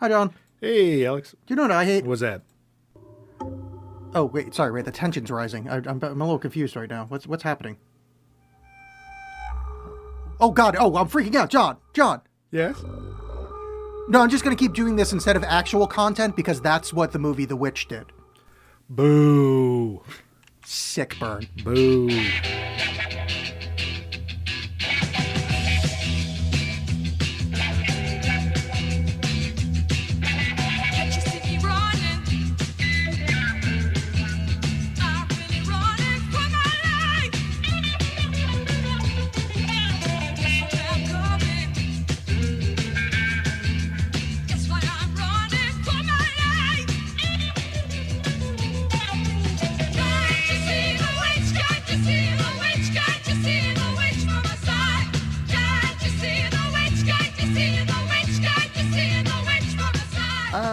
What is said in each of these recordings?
Hi, John. Hey, Alex. Do you know what I hate? What's that? Oh, wait, sorry, wait, the tension's rising. I'm a little confused right now. What's happening? Oh, God, I'm freaking out. John. Yes? No, I'm just going to keep doing this instead of actual content because that's what the movie The Witch did. Boo. Sick burn. Boo.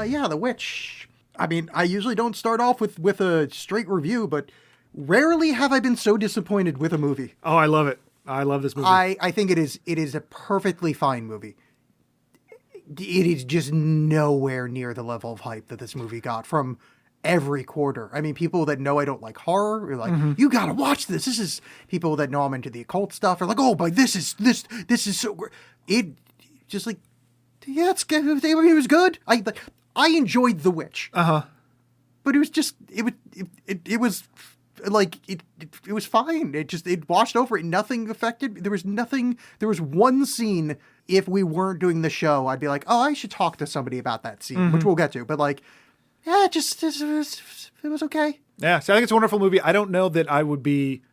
Yeah, The Witch. I mean, I usually don't start off with a straight review, but rarely have I been so disappointed with a movie. Oh, I love it. I love this movie. I think it is a perfectly fine movie. It is just nowhere near the level of hype that this movie got from every quarter. I mean, people that know I don't like horror are like, you gotta watch this. This is people that know I'm into the occult stuff are like, oh, but this is so great. It just like, yeah, it's good. It was good. I enjoyed The Witch. But it was just it was like it was fine. It washed over. Nothing affected. There was one scene. If we weren't doing the show, I'd be like, oh, I should talk to somebody about that scene, which we'll get to. But like, yeah, it was okay. Yeah, so I think it's a wonderful movie. I don't know that I would be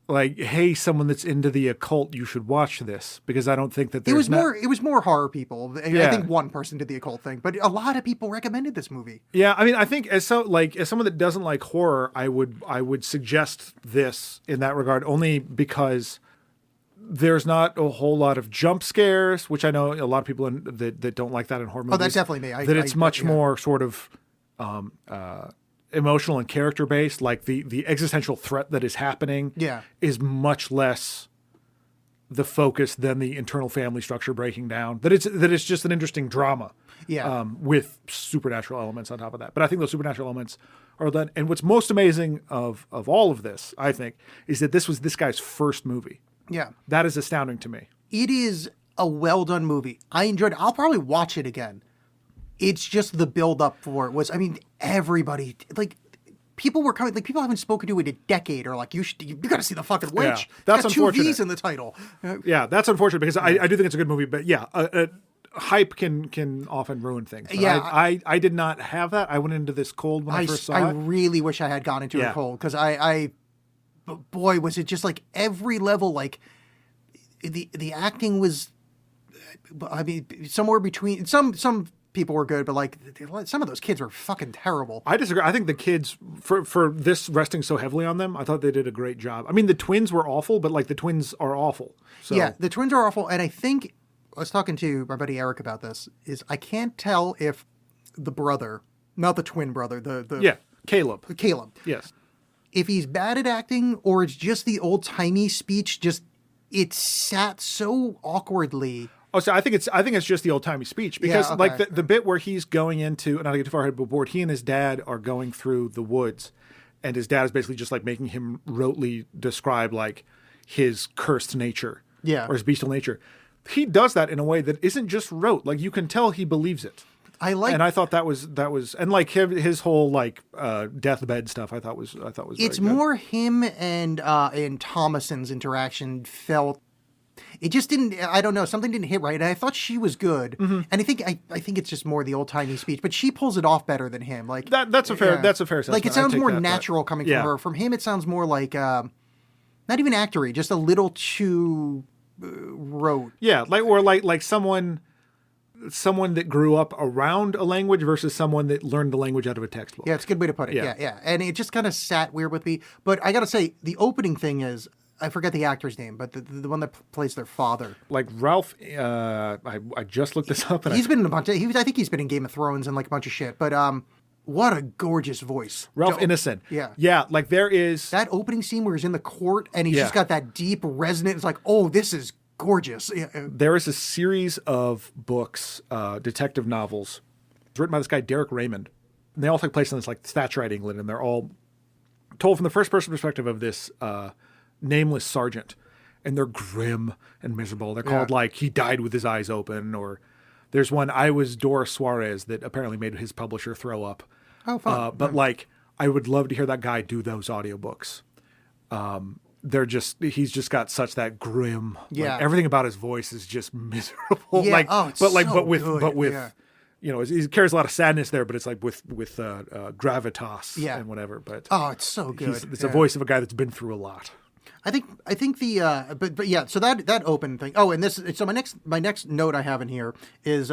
like, hey, someone that's into the occult, you should watch this, because I don't think that there's it was more horror people. Yeah. I think one person did the occult thing, but a lot of people recommended this movie. Yeah, I mean, I think as someone that doesn't like horror, I would suggest this in that regard, only because there's not a whole lot of jump scares, which I know a lot of people that don't like that in horror movies. Oh, that's definitely me. It's much more sort of emotional and character based. Like the existential threat that is happening is much less the focus than the internal family structure breaking down. That it's just an interesting drama. Yeah. With supernatural elements on top of that. But I think those supernatural elements are done. And what's most amazing of all of this, I think, is that this was this guy's first movie. Yeah. That is astounding to me. It is a well done movie. I enjoyed it. I'll probably watch it again. It's just the build up for it was, I mean, everybody, like, people were coming, like, people I haven't spoken to in a decade are like, you got to see The fucking Witch. Yeah, that's it's got unfortunate. 2 V's in the title. Yeah, that's unfortunate because I do think it's a good movie, but yeah, hype can often ruin things. But Yeah. I did not have that. I went into this cold when I first saw I it. really wish I had gone into it cold because but boy, was it just like every level, like the acting was, I mean, somewhere between some people were good, but like some of those kids were fucking terrible. I disagree. I think the kids, for this resting so heavily on them, I thought they did a great job. I mean, the twins were awful, but like the twins are awful. So. Yeah, the twins are awful, and I think I was talking to my buddy Eric about this. Is I can't tell if the brother, not the twin brother, Caleb. Yes. If he's bad at acting or it's just the old-timey speech, just it sat so awkwardly. Oh, so I think it's just the old-timey speech because like the bit where he's going into, not to get too far ahead, but he and his dad are going through the woods and his dad is basically just like making him rotely describe like his cursed nature or his bestial nature. He does that in a way that isn't just rote. Like you can tell he believes it. And I thought that was, and like his whole like deathbed stuff. I thought was. It's more him and Thomason's interaction felt. It just didn't. I don't know. Something didn't hit right. And I thought she was good, and I think it's just more the old timey speech. But she pulls it off better than him. Like that's a fair assessment. Like it sounds more natural coming from her. From him, it sounds more like not even actory, just a little too rote. Yeah, like someone that grew up around a language versus someone that learned the language out of a textbook. Yeah, it's a good way to put it. Yeah. And it just kind of sat weird with me. But I got to say, the opening thing is, I forget the actor's name, but the one that plays their father. Like Ralph, I just looked this up. And he's been in a bunch of, I think he's been in Game of Thrones and like a bunch of shit. But what a gorgeous voice. Ralph Ineson. Yeah. Yeah, like there is. That opening scene where he's in the court and he's just got that deep resonant, it's like, oh, this is gorgeous. Yeah. There is a series of books, detective novels, written by this guy, Derek Raymond. And they all take place in this like Thatcherite England, and they're all told from the first person perspective of this nameless sergeant. And they're grim and miserable. They're called like He Died with His Eyes Open, or there's one, I Was Doris Suarez, that apparently made his publisher throw up. Oh, fun. But like, I would love to hear that guy do those audiobooks. He's just got such that grim, like, everything about his voice is just miserable. Yeah. Like, it's but like, so but with, good. but with, you know, he carries a lot of sadness there, but it's like with gravitas and whatever. But it's so good. It's a voice of a guy that's been through a lot. I think the but yeah, so that open thing. Oh, and this, so my next note I have in here is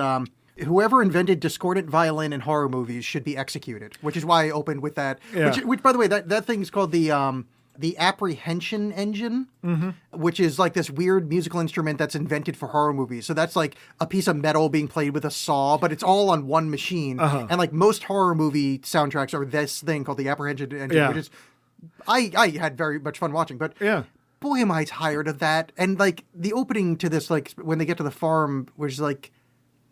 whoever invented discordant violin in horror movies should be executed, which is why I opened with that. Yeah. Which by the way, that thing is called the apprehension engine, which is like this weird musical instrument that's invented for horror movies. So that's like a piece of metal being played with a saw, but it's all on one machine. And like most horror movie soundtracks are this thing called the apprehension engine, which is, I had very much fun watching, but boy, am I tired of that. And like the opening to this, like when they get to the farm, which is like,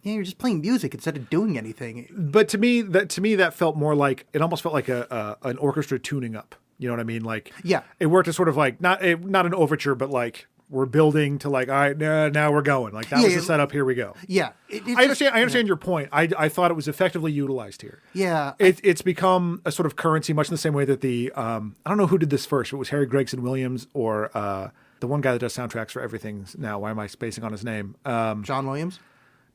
yeah, you're just playing music instead of doing anything. But to me, that felt more like, it almost felt like an orchestra tuning up. You know what I mean? Like, it worked as sort of like not an overture, but like we're building to like, all right, now we're going. Like that was the setup. Here we go. Yeah, I understand your point. I thought it was effectively utilized here. Yeah, it's become a sort of currency, much in the same way that the I don't know who did this first. If it was Harry Gregson Williams or the one guy that does soundtracks for everything now. Why am I spacing on his name? John Williams.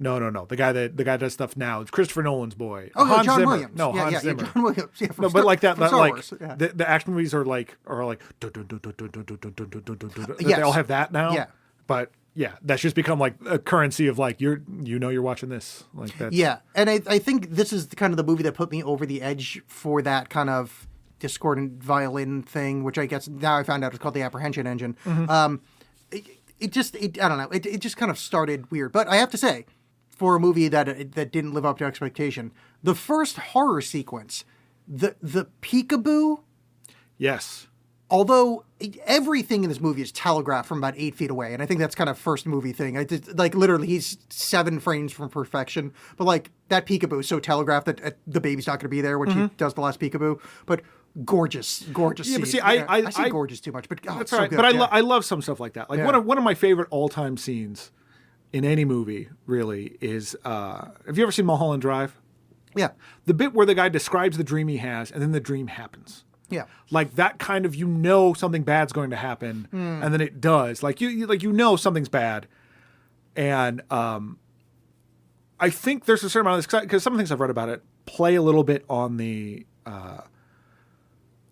No. The guy that does stuff now. It's Christopher Nolan's boy. Oh, Hans John Zimmer. Williams. No, Hans Zimmer. John Williams. Yeah, No, but like that Star like Wars. the action movies are like Yes. they all have that now. Yeah. But yeah, that's just become like a currency of like you're watching this. Like that's and I think this is kind of the movie that put me over the edge for that kind of discordant violin thing, which I guess now I found out is called the apprehension engine. It just I don't know. It just kind of started weird. But I have to say, for a movie that didn't live up to expectation, the first horror sequence, the peekaboo. Yes. Although everything in this movie is telegraphed from about 8 feet away, and I think that's kind of first movie thing. Like literally, he's 7 frames from perfection. But like that peekaboo is so telegraphed that the baby's not going to be there when she does the last peekaboo. But gorgeous. Yeah, scene. But see, I say gorgeous too much, but that's so right. good. But I love some stuff like that. Like one of my favorite all time scenes in any movie really is. Have you ever seen Mulholland Drive? Yeah. The bit where the guy describes the dream he has, and then the dream happens. Yeah. Like that kind of, something bad's going to happen, and then it does. Like something's bad. And I think there's a certain amount of this, because some of the things I've read about it play a little bit on the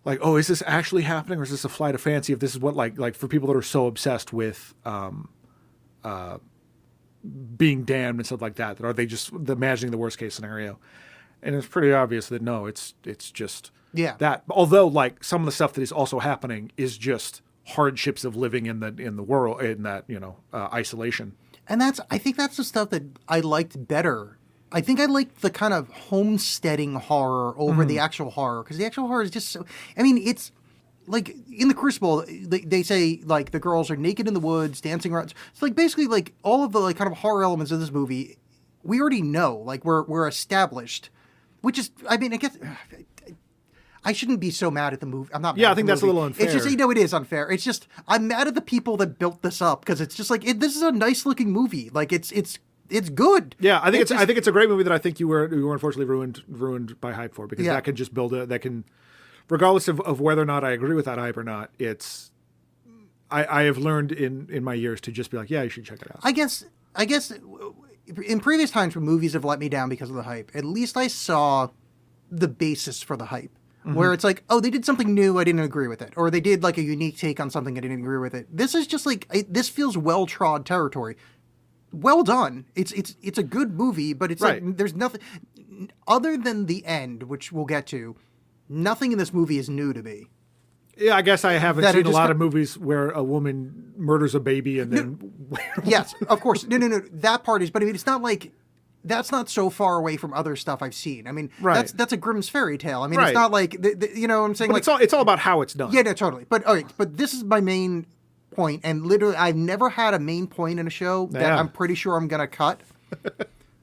like, oh, is this actually happening, or is this a flight of fancy? If this is what like for people that are so obsessed with being damned and stuff like that are they just imagining the worst case scenario? And it's pretty obvious that no, it's just that. Although like some of the stuff that is also happening is just hardships of living in the world, in that isolation. And I think that's the stuff that I liked better. I think I liked the kind of homesteading horror over the actual horror, because the actual horror is just so. I mean, it's like in the Crucible, they say like the girls are naked in the woods, dancing around. It's like basically like all of the like kind of horror elements of this movie, we already know. Like we're established, which is, I mean, I guess I shouldn't be so mad at the movie. I'm not. Yeah, I think that's a little unfair. It's just, it is unfair. It's just I'm mad at the people that built this up, because it's just like this is a nice looking movie. Like it's good. Yeah, I think it's a great movie that I think you were unfortunately ruined by hype for, because that can just regardless of whether or not I agree with that hype or not, I have learned in my years to just be like, yeah, you should check it out. I guess in previous times when movies have let me down because of the hype, at least I saw the basis for the hype. Where it's like, oh, they did something new, I didn't agree with it. Or they did like a unique take on something, I didn't agree with it. This is just like, this feels well-trod territory. Well done. It's a good movie, but it's like, there's nothing, other than the end, which we'll get to, nothing in this movie is new to me. Yeah, I guess I haven't seen a lot of movies where a woman murders a baby and then... Yes, of course. No. That part is... But I mean, it's not like... That's not so far away from other stuff I've seen. I mean, that's a Grimm's fairy tale. I mean, it's not like... you know what I'm saying? But like, it's all about how it's done. Yeah, no, totally. But this is my main point, and literally I've never had a main point in a show that I'm pretty sure I'm going to cut.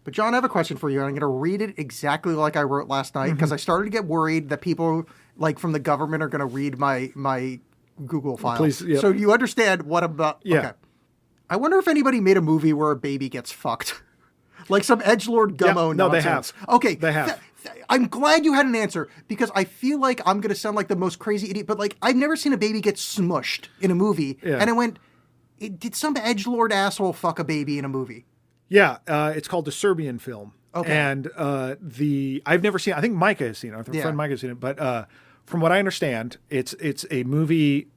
But John, I have a question for you, and I'm going to read it exactly like I wrote last night, because I started to get worried that people like from the government are going to read my Google file. Please, yep. So you understand what I'm about. Yeah. Okay. I wonder if anybody made a movie where a baby gets fucked. Like some edgelord gummo nonsense. No, they have. Okay. They have. I'm glad you had an answer, because I feel like I'm going to sound like the most crazy idiot, but like I've never seen a baby get smushed in a movie. Yeah. And I went, did some edgelord asshole fuck a baby in a movie? Yeah, it's called the Serbian film. Okay. And I've never seen it. I think Micah has seen it. My friend Micah has seen it. But from what I understand, it's a movie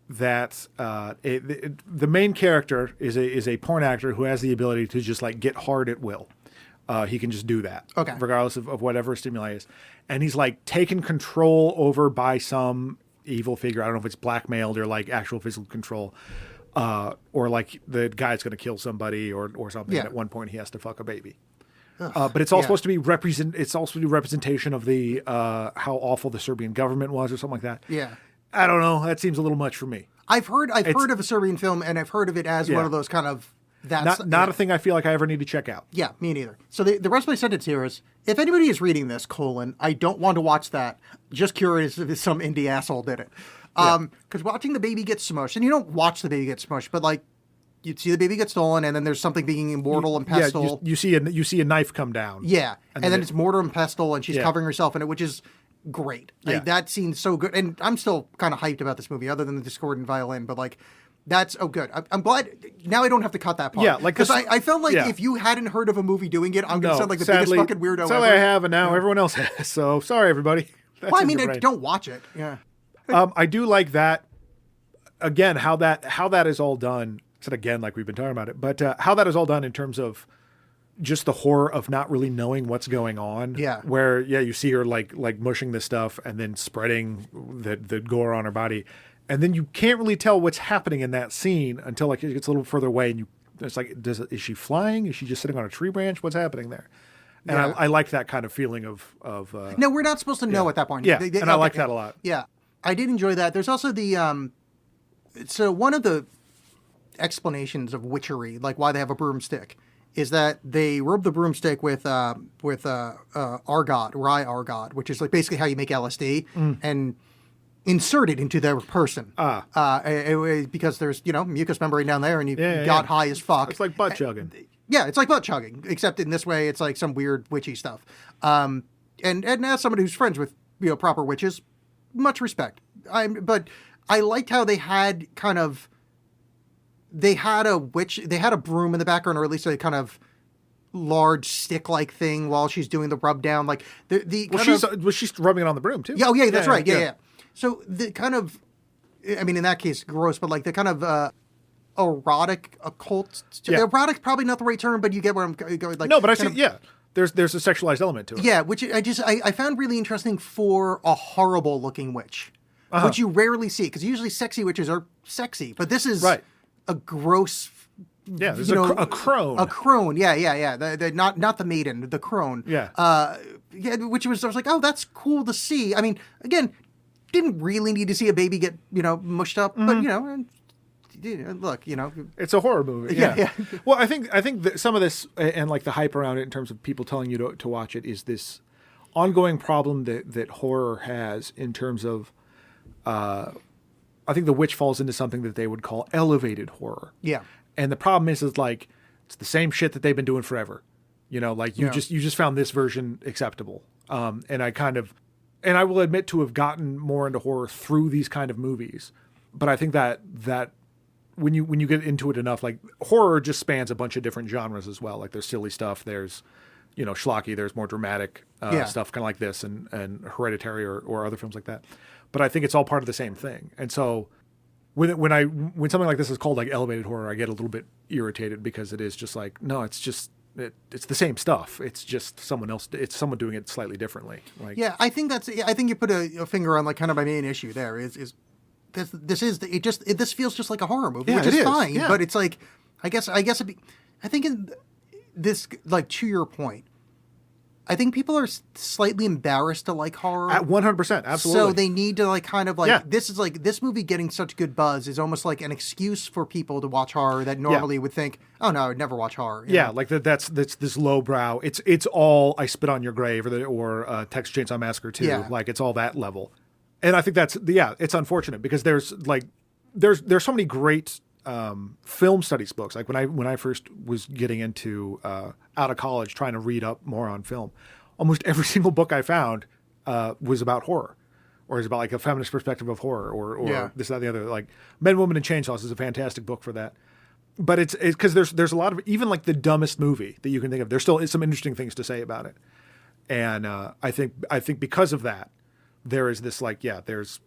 that the main character is a porn actor who has the ability to just like get hard at will. He can just do that, regardless of whatever stimuli is. And he's like taken control over by some evil figure. I don't know if it's blackmailed or like actual physical control, or like the guy's going to kill somebody or something. Yeah. And at one point, he has to fuck a baby. But it's all supposed to be It's also a representation of the how awful the Serbian government was, or something like that. Yeah. I don't know. That seems a little much for me. I've heard of a Serbian film, and I've heard of it as one of those kind of not a thing I feel like I ever need to check out. Yeah, me neither. So the rest of my sentence here is, if anybody is reading this, I don't want to watch that. Just curious if some indie asshole did it. Because watching the baby get smushed, and you don't watch the baby get smushed, but like you see the baby get stolen, and then there's something being mortal and pestle. Yeah, you see a knife come down. Yeah, and then it's mortar and pestle, and she's covering herself in it, which is great. Like, that scene's so good, and I'm still kind of hyped about this movie, other than the discordant violin. But like, that's good. I'm glad now I don't have to cut that part. Yeah, like because I felt like if you hadn't heard of a movie doing it, I'm gonna sound like the biggest fucking weirdo. Sadly, I have, and now everyone else has. So sorry, everybody. Well, I mean, don't watch it. Yeah. I do like that. Again, how that is all done. Said again, like we've been talking about it, but how that is all done in terms of just the horror of not really knowing what's going on. Yeah. Where you see her like mushing this stuff and then spreading the gore on her body, and then you can't really tell what's happening in that scene until like it gets a little further away, and it's like, is she flying? Is she just sitting on a tree branch? What's happening there? And I like that kind of feeling of no, we're not supposed to know at that point. Yeah, and I like that a lot. Yeah, I did enjoy that. There's also the so one of the explanations of witchery, like why they have a broomstick, is that they rub the broomstick with argot, rye argot, which is like basically how you make LSD, and insert it into their person. Because there's mucous membrane down there, and you got high as fuck. It's like butt chugging. Yeah, it's like butt chugging, except in this way, it's like some weird witchy stuff. And as somebody who's friends with proper witches, much respect. But I liked how they had a broom in the background, or at least a kind of large stick-like thing while she's doing the rub down. Like she's rubbing it on the broom too. Yeah, that's right. Yeah. So the kind of, I mean, in that case, gross, but like the kind of erotic occult. Erotic probably not the right term, but you get where I'm going. Like, no, but I see. There's a sexualized element to it. Yeah, which I found really interesting for a horrible-looking witch, which you rarely see, because usually sexy witches are sexy, but this is a gross. Yeah, there's a crone. A crone, yeah. Not the maiden, the crone. Yeah. Which I was like, oh, that's cool to see. I mean, again, didn't really need to see a baby get mushed up, but look, it's a horror movie. Yeah. Well, I think that some of this and like the hype around it in terms of people telling you to watch it is this ongoing problem that horror has in terms of. I think The Witch falls into something that they would call elevated horror. Yeah. And the problem is like it's the same shit that they've been doing forever. Like you just found this version acceptable. And I will admit to have gotten more into horror through these kind of movies. But I think that when you get into it enough, like horror just spans a bunch of different genres as well. Like there's silly stuff, there's schlocky, there's more dramatic stuff kind of like this and Hereditary or other films like that. But I think it's all part of the same thing. And so when something like this is called like elevated horror, I get a little bit irritated because it is just like, no, it's just it's the same stuff. It's just someone else. It's someone doing it slightly differently. Like, I think you put a finger on like kind of my main issue there is this feels just like a horror movie, which is fine. Yeah. But it's like, I think in this, like, to your point, I think people are slightly embarrassed to like horror. At 100%, absolutely. So they need to like kind of like Yeah. this movie getting such good buzz is almost like an excuse for people to watch horror that normally would think, oh no, I would never watch horror. You know? Like that's this lowbrow. It's all I Spit on Your Grave or Texas Chainsaw Massacre 2. Yeah. Like it's all that level. And I think it's unfortunate because there's so many great film studies books. Like when I first was getting into out of college trying to read up more on film, almost every single book I found was about horror, or is about like a feminist perspective of horror, or this, that, and the other. Like Men, Women, and Chainsaws is a fantastic book for that. But it's because there's a lot of, even like the dumbest movie that you can think of, there still is some interesting things to say about it. And I think because of that, there is this like there's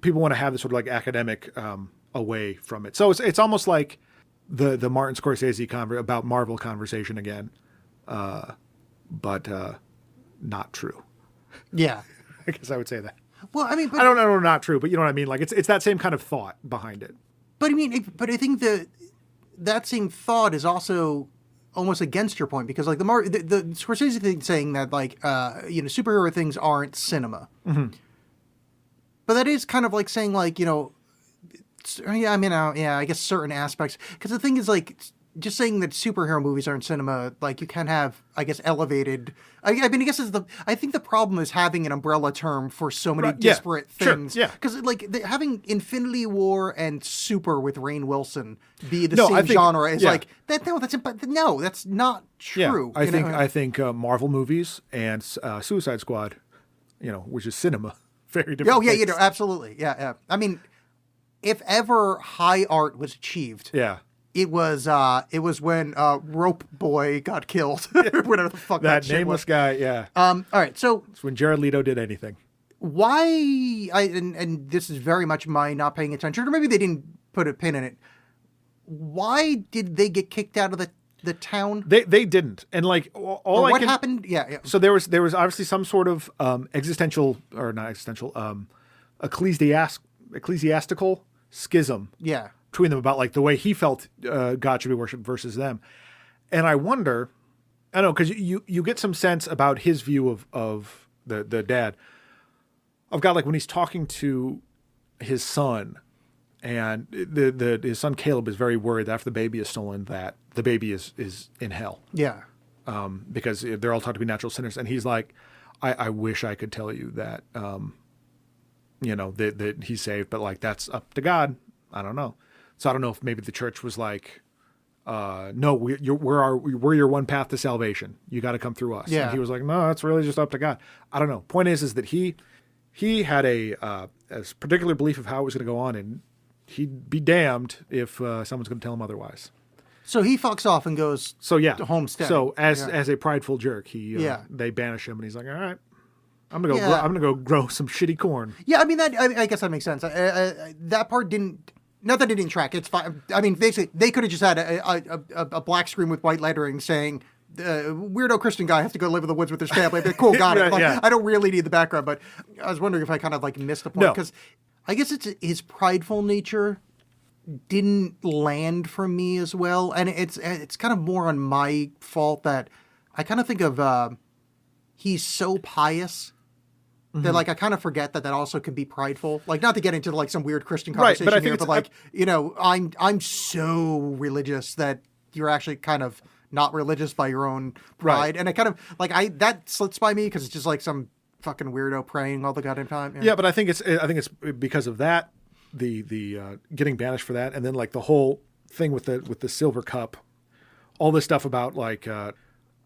people want to have this sort of like academic away from it. So it's almost like the Martin Scorsese about Marvel conversation again, but not true. Yeah. I guess I would say that. Well, I mean, but, I don't know, not true, but you know what I mean? Like it's that same kind of thought behind it. But I mean, but I think that same thought is also almost against your point, because like the Scorsese thing saying that like, superhero things aren't cinema. Mm-hmm. But that is kind of like saying like, I guess certain aspects, because the thing is like, just saying that superhero movies aren't cinema, like you can have, I guess, elevated. I guess I think the problem is having an umbrella term for so many disparate things. Sure, yeah. Because like having Infinity War and Super with Rainn Wilson be the same genre is like that. No, that's not true. Yeah, I think Marvel movies and Suicide Squad, which is cinema, very different. Oh yeah, things. Absolutely, yeah. I mean, if ever high art was achieved, It was when Rope Boy got killed. Whatever the fuck that nameless guy, yeah. All right, so it's when Jared Leto did anything. Why? And this is very much my not paying attention, or maybe they didn't put a pin in it. Why did they get kicked out of the town? They didn't, and like what happened? Yeah. So there was obviously some sort of ecclesiastical schism. Yeah. Between them about like the way he felt God should be worshipped versus them. And I wonder, I don't know, because you get some sense about his view of the dad of God, like when he's talking to his son, and his son Caleb is very worried that after the baby is stolen, that the baby is in hell. Yeah. Because they're all taught to be natural sinners. And he's like, I wish I could tell you that, that he's saved, but like that's up to God. I don't know. So I don't know if maybe the church was like, no, we're your one path to salvation. You got to come through us. Yeah. And he was like, no, it's really just up to God. I don't know. Point is that he had a particular belief of how it was going to go on, and he'd be damned if someone's going to tell him otherwise. So he fucks off and goes to homestead. So as a prideful jerk, they banish him, and he's like, all right, I'm gonna go grow some shitty corn. Yeah, I mean I guess that makes sense. That part didn't. Not that it didn't track. It's fine. I mean, basically, they could have just had a black screen with white lettering saying, "Weirdo Christian guy has to go live in the woods with his family." But cool, got it. I don't really need the background, but I was wondering if I kind of like missed the point, because I guess it's his prideful nature didn't land for me as well, and it's kind of more on my fault that I kind of think of he's so pious. That like I kind of forget that also can be prideful. Like, not to get into like some weird Christian conversation here, but like I'm so religious that you're actually kind of not religious by your own pride, right. And I kind of like that slips by me because it's just like some fucking weirdo praying all the goddamn time. Yeah, but I think it's because of that, the getting banished for that, and then like the whole thing with the silver cup, all this stuff about like.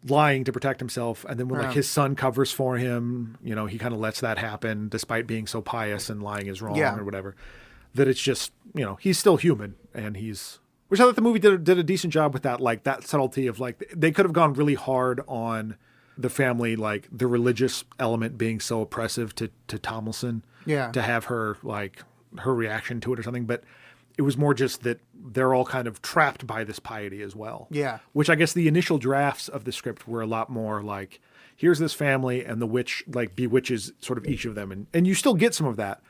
Lying to protect himself, and then when like his son covers for him, he kind of lets that happen despite being so pious and lying is wrong or whatever. That it's just he's still human, and which I thought the movie did a decent job with that, like that subtlety of like they could have gone really hard on the family, like the religious element being so oppressive to Tomlinson, to have her like her reaction to it or something, but it was more just that they're all kind of trapped by this piety as well. Yeah. Which I guess the initial drafts of the script were a lot more like, here's this family and the witch like bewitches sort of each of them. And you still get some of that,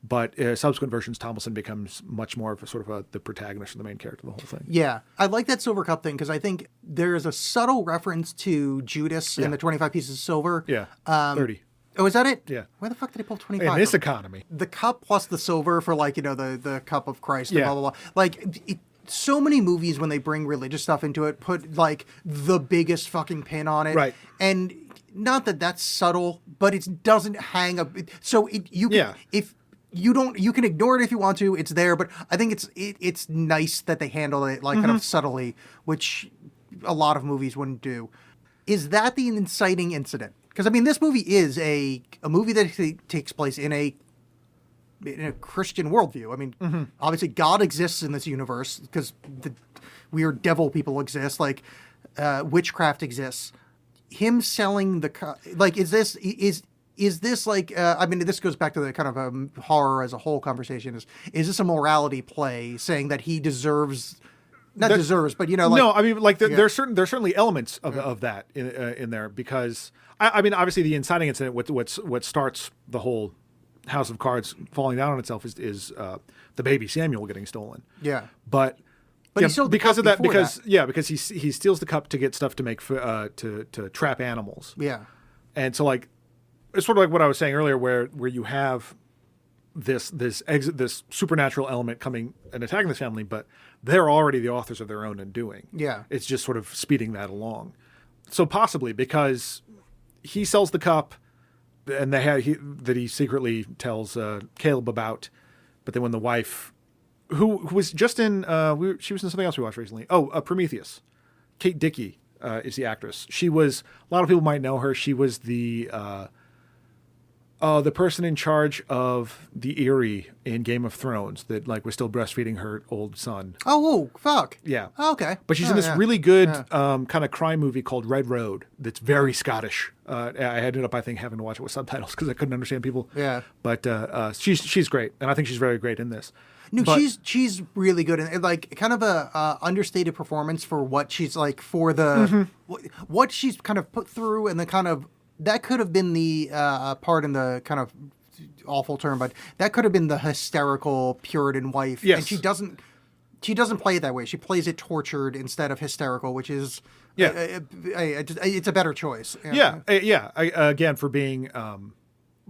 But subsequent versions, Tomlinson becomes much more of a sort of the protagonist or the main character of the whole thing. Yeah. I like that silver cup thing because I think there is a subtle reference to Judas and the 25 pieces of silver. Yeah. 30. Oh, is that it? Yeah. Where the fuck did he pull 25? In this economy. The cup plus the silver for like, the cup of Christ and blah, blah, blah. Like, so many movies when they bring religious stuff into it put like the biggest fucking pin on it. Right. And not that that's subtle, but it doesn't hang up. So if you don't, you can ignore it if you want to. It's there, but I think it's nice that they handle it like kind of subtly, which a lot of movies wouldn't do. Is that the inciting incident? Because I mean, this movie is a movie that takes place in a Christian worldview. I mean, obviously God exists in this universe because the weird devil people exist, like witchcraft exists. Him selling is this like, I mean, this goes back to the kind of horror as a whole conversation. Is this a morality play saying that he deserves, but no, I mean, like there's certainly elements of that in there because I mean, obviously the inciting incident, what starts the whole house of cards falling down on itself is the baby Samuel getting stolen. Yeah. But he sold because of that, because that. he steals the cup to get stuff to make to trap animals. Yeah. And so like it's sort of like what I was saying earlier, where you have this supernatural element coming and attacking this family, but they're already the authors of their own undoing. Yeah. It's just sort of speeding that along. So possibly because he sells the cup, and that he secretly tells Caleb about, but then when the wife, who was just in, she was in something else we watched recently. Oh, Prometheus. Kate Dickie is the actress. She was, a lot of people might know her. She was the person in charge of the Eyrie in Game of Thrones that like was still breastfeeding her old son. Oh, fuck. Yeah. Oh, okay. But she's in this really good kind of crime movie called Red Road that's very Scottish. I ended up, I think, having to watch it with subtitles because I couldn't understand people. Yeah. But she's great, and I think she's very great in this. No, she's really good, and like kind of a understated performance for what she's like for the what she's kind of put through, and the kind of that could have been the part in the kind of awful term, but that could have been the hysterical Puritan wife. Yes. And she doesn't play it that way. She plays it tortured instead of hysterical, which is it's a better choice. Again, for being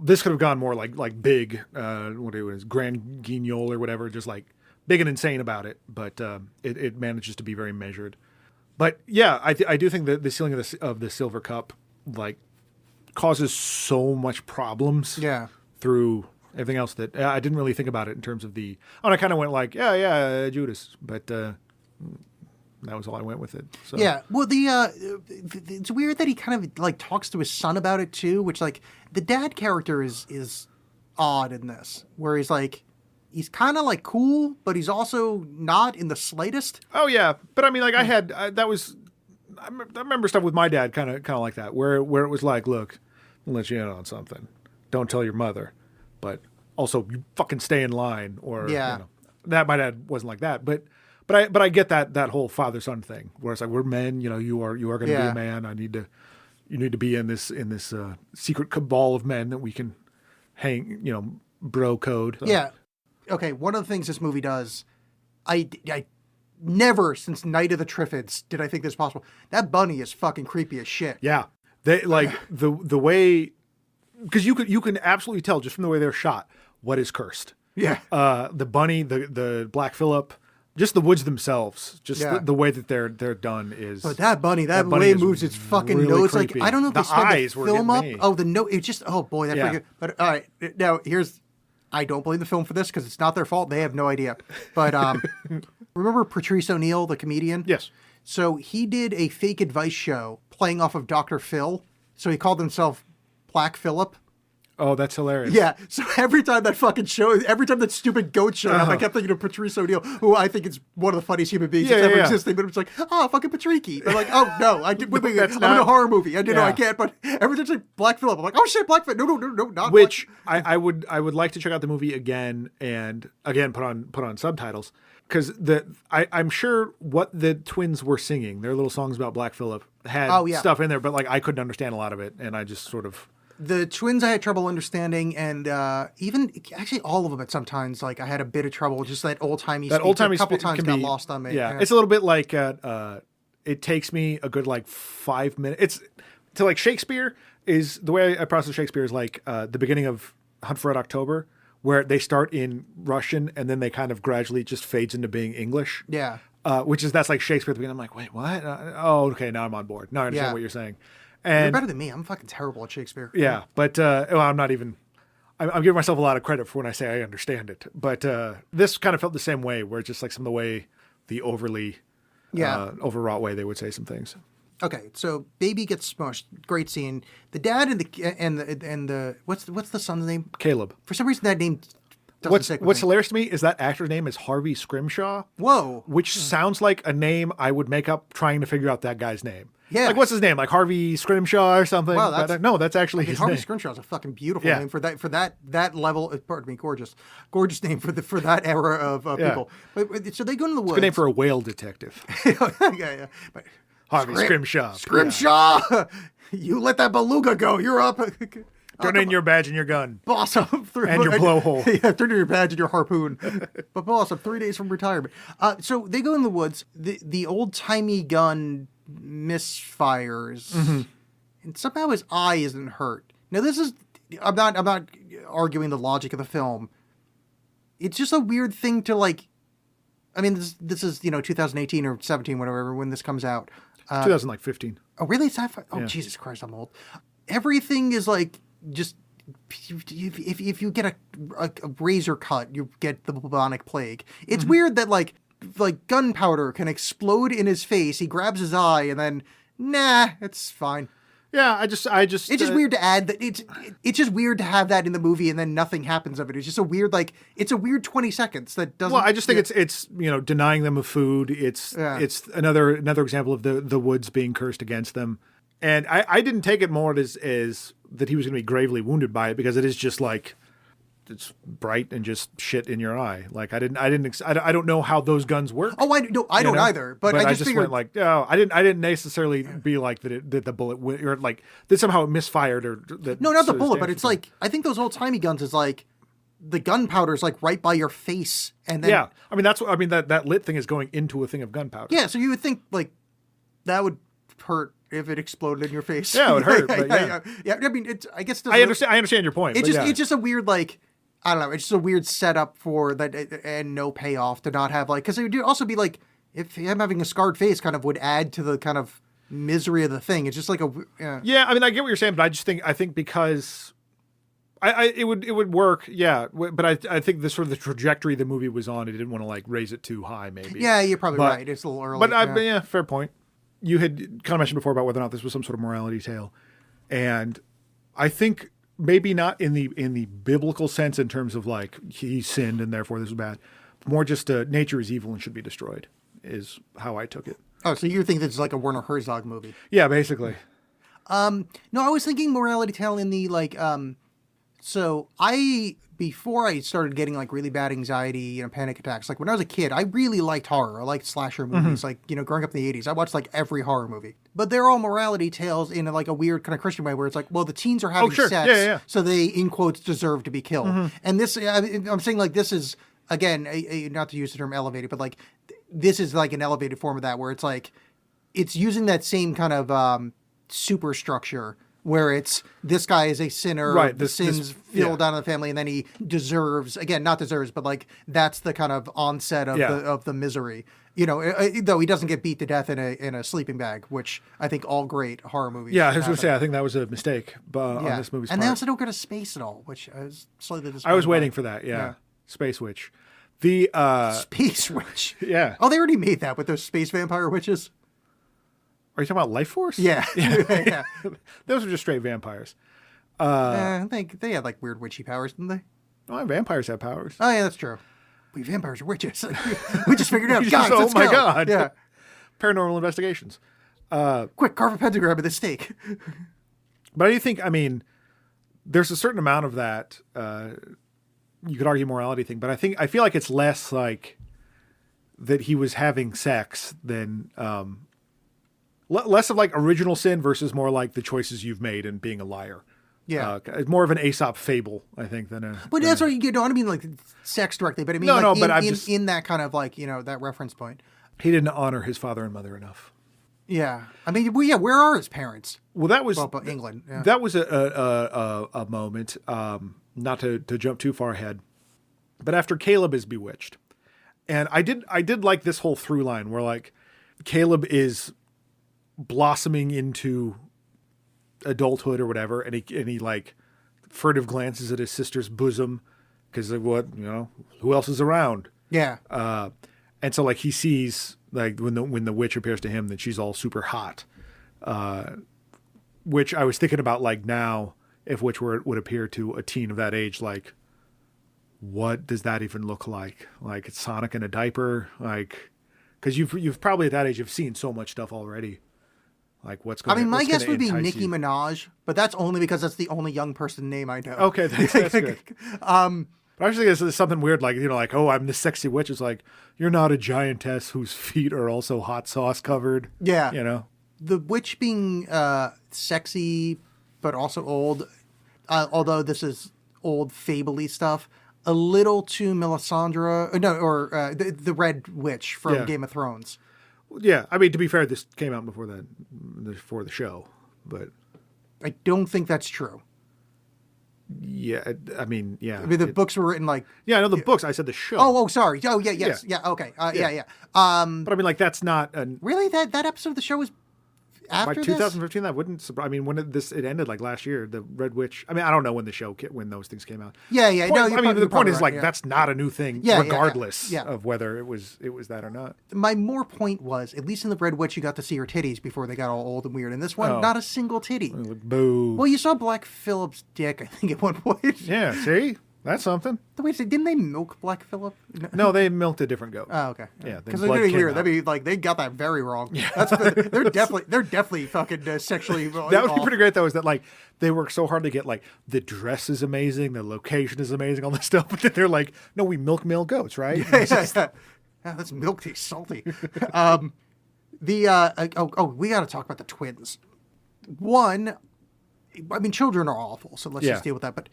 this could have gone more like big, what it was, Grand Guignol or whatever, just like big and insane about it. But it manages to be very measured. But yeah, I do think that the sealing of the silver cup like causes so much problems. Yeah. Through everything else that I didn't really think about it in terms of the. Oh, and I kind of went like, Judas, but that was all I went with it. So. Yeah, well, it's weird that he kind of like talks to his son about it too, which like the dad character is odd in this, where he's kind of like cool, but he's also not in the slightest. Oh yeah, but I mean, like I remember stuff with my dad, kind of like that, where it was like, look, I'll let you in on something. Don't tell your mother, but also you fucking stay in line. Or that my dad wasn't like that, but I get that whole father son thing where it's like we're men, you are going to be a man. You need to be in this secret cabal of men that we can hang, bro code. So. Yeah. Okay. One of the things this movie does, I never since Night of the Triffids did I think this possible. That bunny is fucking creepy as shit. Yeah, they like the way. Because you can absolutely tell just from the way they're shot what is cursed. Yeah. The bunny, the Black Phillip, just the woods themselves, just the way that they're done is. But that bunny way it moves its fucking really nose. Creepy. Like I don't know if the they sped eyes the film up. Me. Oh, the nose. It's just boy, that freaking. But all right, now I don't blame the film for this because it's not their fault. They have no idea. But remember Patrice O'Neill, the comedian? Yes. So he did a fake advice show playing off of Dr. Phil. So he called himself Black Phillip. Oh, that's hilarious. Yeah. So every time that fucking show, every time that stupid goat showed up, I kept thinking of Patrice O'Neill, who I think is one of the funniest human beings that's ever existed. But it's like, fucking Patricky. They're like, oh, no. I'm in a horror movie. I know I can't. But every time I say Black Phillip, I'm like, oh, shit, Black Phillip. No, not Which Black. I would like to check out the movie again and again put on subtitles. Because I'm sure what the twins were singing, their little songs about Black Phillip, had stuff in there, but like I couldn't understand a lot of it, and I just sort of The twins I had trouble understanding, and even actually all of them at sometimes. Like I had a bit of trouble. Just that old timey. That old timey a couple times got lost on me. Yeah, it's a little bit like it takes me a good like 5 minutes. It's to like Shakespeare is the way I process Shakespeare is like the beginning of Hunt for Red October, where they start in Russian and then they kind of gradually just fades into being English. Yeah. That's like Shakespeare at the beginning. I'm like, wait, what? Okay, now I'm on board. Now I understand what you're saying. And you're better than me. I'm fucking terrible at Shakespeare. Yeah, but I'm not even. I'm giving myself a lot of credit for when I say I understand it. But this kind of felt the same way, where it's just like some of the way, the overly, overwrought way they would say some things. Okay, so baby gets smushed. Great scene. The dad and the what's the son's name? Caleb. For some reason, that name. What's hilarious to me is that actor's name is Harvey Scrimshaw. Whoa. Which sounds like a name I would make up trying to figure out that guy's name. Yeah. Like, what's his name? Like Harvey Scrimshaw or something? Wow, that's actually his Harvey name. Scrimshaw is a fucking beautiful name for that level. Pardon me, gorgeous name for that era of people. But, so they go into the woods. It's a good name for a whale detective. yeah. But, Harvey Scrimshaw. Scrimshaw! Yeah. You let that beluga go. You're up. Turn in your badge and your gun. Boss, I'm through. And your blowhole. Yeah, turn in your badge and your harpoon. But boss, I'm 3 days from retirement. So they go in the woods. The old-timey gun misfires. Mm-hmm. And somehow his eye isn't hurt. Now this is... I'm not arguing the logic of the film. It's just a weird thing to like... I mean, this is, 2018 or 17, whatever, when this comes out. 2015. Oh, really? Sci-fi? Oh, yeah. Jesus Christ, I'm old. Everything is like... Just if you get a razor cut, you get the bubonic plague. It's weird that like gunpowder can explode in his face. He grabs his eye and then it's fine. Yeah, I just it's just weird to add that it's just weird to have that in the movie and then nothing happens of it. It's just a weird it's a weird 20 seconds that doesn't. Well, I just think it's denying them of food. It's another example of the woods being cursed against them. And I didn't take it more as that he was going to be gravely wounded by it, because it is just like it's bright and just shit in your eye. Like I don't know how those guns work. Oh, I don't either. But I just figured... went like, oh, I didn't necessarily be like that the bullet or like that somehow it misfired or that. No, not the bullet, but it's like I think those old timey guns is like the gunpowder's like right by your face, and then that lit thing is going into a thing of gunpowder. Yeah, so you would think like that would hurt if it exploded in your face. Yeah, it would hurt. But yeah. I mean, I guess I understand your point. It's just a weird like. I don't know. It's just a weird setup for that, and no payoff to not have like, because it would also be like if him having a scarred face kind of would add to the kind of misery of the thing. It's just like a yeah. I mean, I get what you're saying, but I think because it would work. Yeah, but I think the sort of the trajectory the movie was on, it didn't want to like raise it too high. Maybe. Yeah, you're probably right. It's a little early. But fair point. You had kind of mentioned before about whether or not this was some sort of morality tale, and I think. Maybe not in the biblical sense in terms of like he sinned and therefore this is bad. More just nature is evil and should be destroyed is how I took it. Oh, so you think this is like a Werner Herzog movie? Yeah, basically. No, I was thinking morality tale in the like. So before I started getting like really bad anxiety and panic attacks, like when I was a kid, I really liked horror. I liked slasher movies. Like, growing up in the 80s, I watched like every horror movie. But they're all morality tales in like a weird kind of Christian way where it's like, well, the teens are having sex, so they, in quotes, deserve to be killed. And this, I'm saying like this is, again, not to use the term elevated, but like this is like an elevated form of that where it's like, it's using that same kind of superstructure where it's this guy is a sinner, right? The sins feel down on the family, and then he deserves, again, not deserves, but like that's the kind of onset of the misery. Though he doesn't get beat to death in a sleeping bag, which I think all great horror movies. Yeah, I was going to say I think that was a mistake, on this movie's part. They also don't go to space at all, which I was slightly disappointed. I was waiting for that. Yeah. Space Witch, the Space Witch. Yeah. Oh, they already made that with those space vampire witches. Are you talking about Life Force? Yeah. Yeah. Those are just straight vampires. I think they had like weird witchy powers, didn't they? Oh, vampires have powers. Oh, yeah, that's true. We vampires are witches. We just figured it out. Guys, oh my God. Yeah. Paranormal investigations. Quick, carve a pentagram with a stake. But I do think, there's a certain amount of that, you could argue morality thing, but I feel like it's less like that he was having sex than, less of like original sin versus more like the choices you've made and being a liar. Yeah. It's more of an Aesop fable, I think, than a. But that's what you know. I don't mean like sex directly, but I mean in that kind of like that reference point. He didn't honor his father and mother enough. Yeah, I mean, where are his parents? Well, that was England. Yeah. That was a moment. Not to jump too far ahead, but after Caleb is bewitched, and I did like this whole through line where like Caleb is blossoming into adulthood or whatever, and he like furtive glances at his sister's bosom because of what who else is around. Yeah. And so like he sees like when the witch appears to him that she's all super hot, which I was thinking about like now if witch would appear to a teen of that age, like what does that even look like? Like it's Sonic in a diaper, like because you've probably at that age you've seen so much stuff already. Like what's going? I mean, my guess would be Nicki Minaj, but that's only because that's the only young person name I know. Okay, that's good. But I was thinking there's something weird, like, like, oh, I'm the sexy witch. It's like, you're not a giantess whose feet are also hot sauce covered. Yeah. The witch being sexy, but also old, although this is old fable-y stuff, a little too Melisandre, the Red Witch from Game of Thrones. Yeah, I mean, to be fair, this came out before the show, but... I don't think that's true. Yeah, I mean, yeah. I mean, the books were written like... Yeah, I know the books. I said the show. Oh, sorry. Oh, yeah, yes. Yeah, okay. Yeah. But I mean, like, that's not... Really? That episode of the show was after by 2015, that wouldn't surprise... I mean, when it ended, like, last year, the Red Witch... I mean, I don't know when those things came out. Yeah. The point is, like, that's not a new thing, regardless yeah. of whether it was that or not. My more point was, at least in the Red Witch, you got to see her titties before they got all old and weird. In this one, not a single titty. Boo. Well, you saw Black Phillip's dick, I think, at one point. Yeah, see? That's something. Wait, didn't they milk Black Phillip? No, they milked a different goat. Oh, okay. Yeah, because they're getting weird. That'd be like they got that very wrong. Yeah. They're definitely fucking sexually. That would be pretty great though. Is that like they work so hard to get like the dress is amazing, the location is amazing, all this stuff, but then they're like, no, we milk male goats, right? Yeah, that's milk tastes salty. We got to talk about the twins. One, I mean, children are awful, so let's just deal with that. But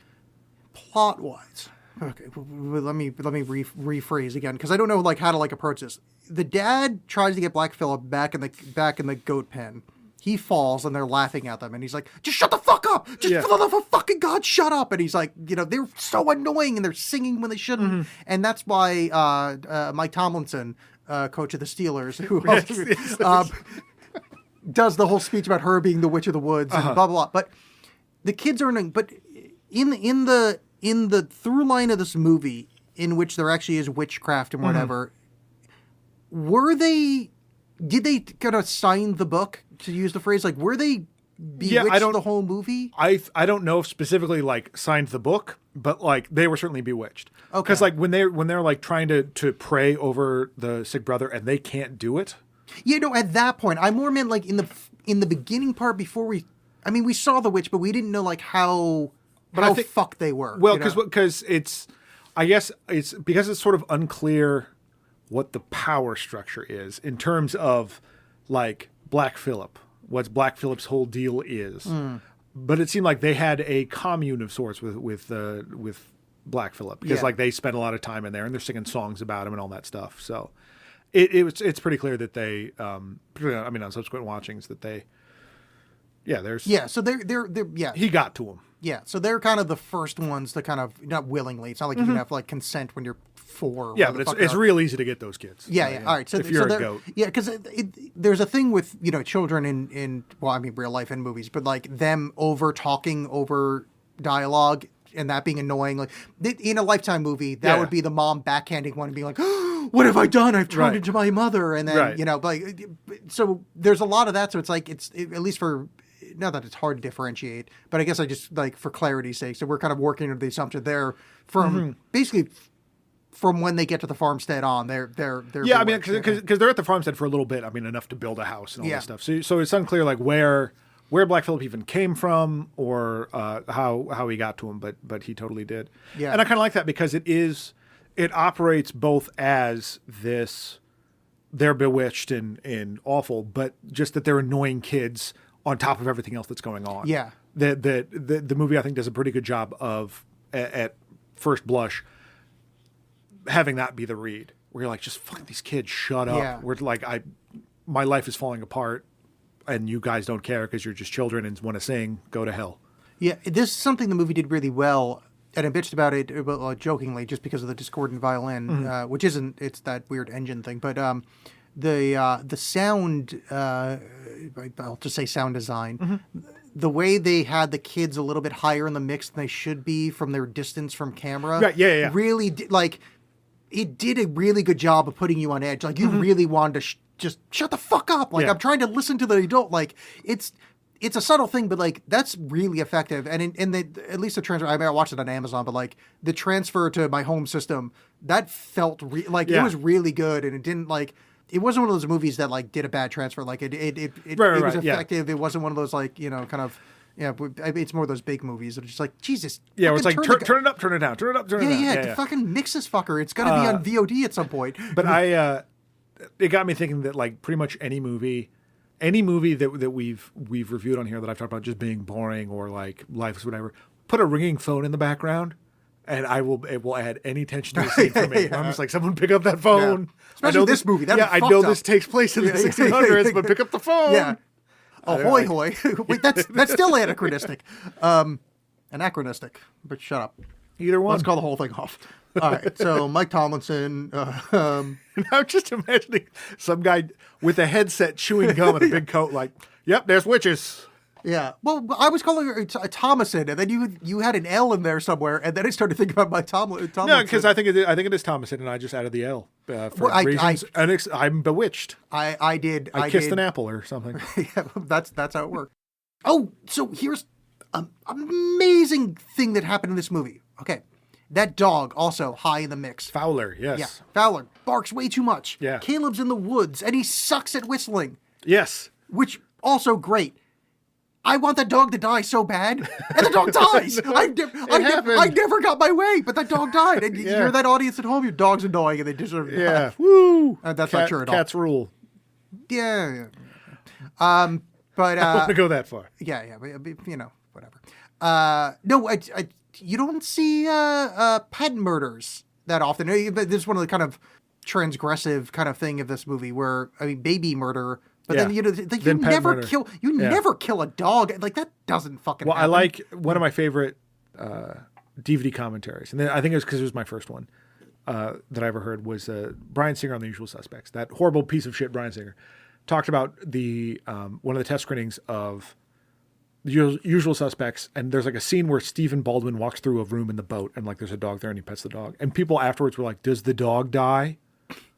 plot-wise, okay, let me rephrase again because I don't know like how to like approach this. The dad tries to get Black Phillip back in the goat pen. He falls and they're laughing at them, and he's like, "Just shut the fuck up! Just for the love of fucking God, shut up!" And he's like, they're so annoying and they're singing when they shouldn't, and that's why Mike Tomlinson, coach of the Steelers, who does the whole speech about her being the witch of the woods and blah blah blah. But the kids are annoying. But in the through line of this movie, in which there actually is witchcraft and whatever, did they kind of sign the book, to use the phrase? Like, were they bewitched the whole movie? I don't know if specifically like signed the book, but like they were certainly bewitched. Okay. Because like when they're like trying to pray over the sick brother and they can't do it. At that point, I more meant like in the beginning part before we saw the witch, but we didn't know like how fucked they were. Well, because I guess it's because it's sort of unclear what the power structure is in terms of like Black Phillip, what Black Phillip's whole deal is. But it seemed like they had a commune of sorts with Black Phillip because like they spent a lot of time in there and they're singing songs about him and all that stuff. So it's pretty clear that they, on subsequent watchings that they, so they're he got to him. Yeah, so they're kind of the first ones to kind of, not willingly, it's not like you can have like consent when you're 4. Yeah, but it's real easy to get those kids. Yeah. All right. So if you're a goat. Yeah, because there's a thing with, children in real life and movies, but like them over talking over dialogue and that being annoying. Like in a Lifetime movie, that would be the mom backhanding one and being like, oh, what have I done? I've turned into my mother. And then, so there's a lot of that. So it's like, at least for... Not that it's hard to differentiate, but I guess I just like for clarity's sake. So we're kind of working under the assumption they're from basically from when they get to the farmstead on. They're yeah. I mean, because they're at the farmstead for a little bit. I mean, enough to build a house and all that stuff. So it's unclear like where Black Phillip even came from or how he got to him, but he totally did. Yeah, and I kind of like that because it operates both as this they're bewitched and awful, but just that they're annoying kids on top of everything else that's going on. Yeah. the movie I think does a pretty good job of at first blush having that be the read where you're like, just fuck these kids, shut up. Yeah. We're like, my life is falling apart and you guys don't care because you're just children and want to sing, go to hell. Yeah, this is something the movie did really well, and I bitched about it jokingly just because of the discordant violin, which isn't, it's that weird engine thing, but the sound, I'll just say sound design, the way they had the kids a little bit higher in the mix than they should be from their distance from camera, right, yeah. really, it did a really good job of putting you on edge. Like, you really wanted to just shut the fuck up. Like, I'm trying to listen to the adult. Like, it's a subtle thing, but like that's really effective. And at least the transfer, I watched it on Amazon, but like the transfer to my home system, that felt it was really good. And it didn't it wasn't one of those movies that like did a bad transfer. Like it was effective. It wasn't one of those it's more of those big movies that are just like, Jesus. Yeah, it's like turn it up, turn it down, turn it up, turn it down. Yeah. Fucking mix this fucker. It's gonna be on VOD at some point. But it got me thinking that like pretty much any movie that we've reviewed on here that I've talked about just being boring or like lifeless, whatever, put a ringing phone in the background, and it will add any tension to the scene for me. I'm just like, someone pick up that phone. Yeah. Especially this movie. I know this takes place in the 1600s, but pick up the phone. Yeah. Ahoy hoy. Wait, that's still anachronistic. Anachronistic. But shut up. Either one. Let's call the whole thing off. All right. So Mike Tomlinson. I'm just imagining some guy with a headset chewing gum and a big coat, like, yep, there's witches. Yeah. Well, I was calling her Thomason, and then you had an L in there somewhere, and then I started thinking about Mike Tomlinson. No, because I think it is Thomason, and I just added the L for reasons. I'm bewitched. I did. I kissed an apple or something. Yeah, that's how it worked. Oh, so here's an amazing thing that happened in this movie. Okay. That dog also high in the mix. Fowler, yes. Yeah, Fowler barks way too much. Yeah. Caleb's in the woods, and he sucks at whistling. Yes. Which, also great. I want that dog to die so bad, and the dog dies. I never got my way, but that dog died. And you're that audience at home, your dog's annoying, and they deserve to die. Yeah. Woo! That's not true at all. Cats rule. Yeah. But I don't want to go that far. Yeah, but, whatever. No, you don't see pet murders that often. This is one of the kind of transgressive kind of thing of this movie where, baby murder, but then you never kill a dog. Like, that doesn't fucking happen. I like one of my favorite DVD commentaries, and I think it was because it was my first one that I ever heard, was Bryan Singer on The Usual Suspects. That horrible piece of shit Bryan Singer talked about the one of the test screenings of The Usual Suspects, and there's like a scene where Stephen Baldwin walks through a room in the boat, and like there's a dog there, and he pets the dog, and people afterwards were like, "Does the dog die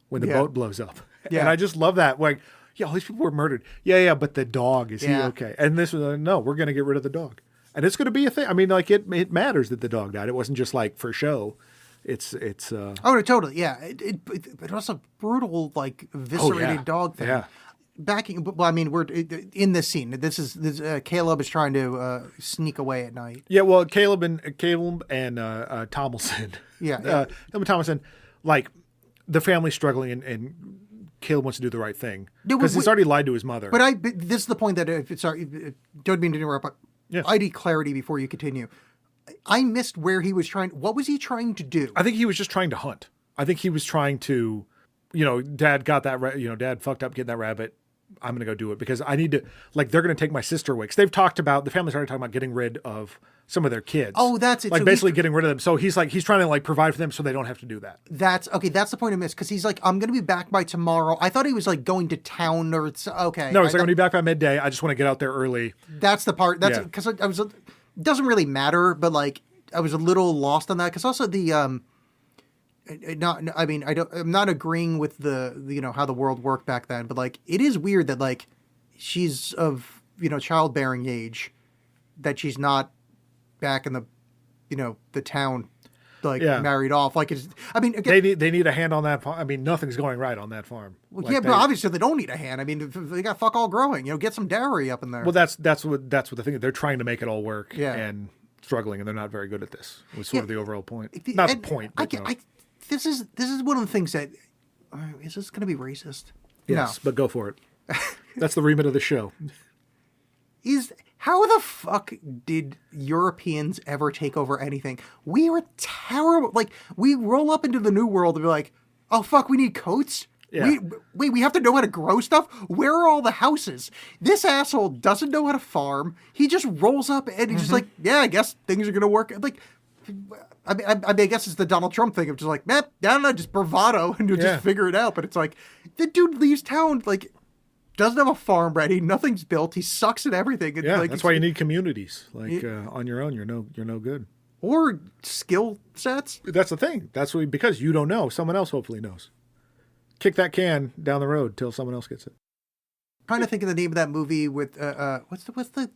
when the boat blows up?" Yeah. And I just love that. Like, yeah, all these people were murdered. Yeah, but the dog, is he okay? And this was no, we're going to get rid of the dog, and it's going to be a thing. I mean, like it matters that the dog died. It wasn't just like for show. It's oh no, totally, yeah. It was a brutal, like, eviscerated dog thing. Yeah. We're in this scene. Caleb is trying to sneak away at night. Yeah, well, Caleb and Tomlinson. Yeah. Caleb and Tomlinson, like, the family's struggling, and Caleb wants to do the right thing because he's already lied to his mother. But this is the point that don't mean to interrupt, but yes. I need clarity before you continue. I missed where he was trying. What was he trying to do? I think he was just trying to hunt. I think he was trying to, Dad got that. Dad fucked up getting that rabbit. I'm going to go do it because I need to, like, they're going to take my sister away. Because they've talked about, the family started talking about getting rid of some of their kids. Oh, that's it. Like, so basically getting rid of them. So he's trying to, like, provide for them so they don't have to do that. That's the point I missed. Because he's like, I'm going to be back by tomorrow. I thought he was, like, going to town or, okay. No, he's like, I'm going to be back by midday. I just want to get out there early. That's the part. That's because I was, it doesn't really matter, but, like, I was a little lost on that. Because also I'm not agreeing with the how the world worked back then, but, like, it is weird that, like, she's of, childbearing age, that she's not back in the, the town, like, married off. Like, again, they need a hand on that farm. I mean, nothing's going right on that farm. Well, like, but obviously they don't need a hand. I mean, they got fuck all growing, get some dairy up in there. Well, that's what the thing is. They're trying to make it all work and struggling, and they're not very good at this. Was sort of the overall point. Not the point. But, this is one of the things that, is this going to be racist? Yes, but go for it. That's the remit of the show. How the fuck did Europeans ever take over anything? We were terrible. Like, we roll up into the New World and be like, oh fuck, we need coats? Yeah. We have to know how to grow stuff? Where are all the houses? This asshole doesn't know how to farm. He just rolls up and he's just like, yeah, I guess things are going to work. Like, I mean, I guess it's the Donald Trump thing of just like, I don't know, just bravado and you'll just figure it out. But it's like, the dude leaves town, like, doesn't have a farm ready. Nothing's built. He sucks at everything. And Yeah, like, that's why you need communities. Like on your own, you're no good. Or skill sets. That's the thing. That's what, because you don't know. Someone else hopefully knows. Kick that can down the road till someone else gets it. Trying to think of the name of that movie with what's the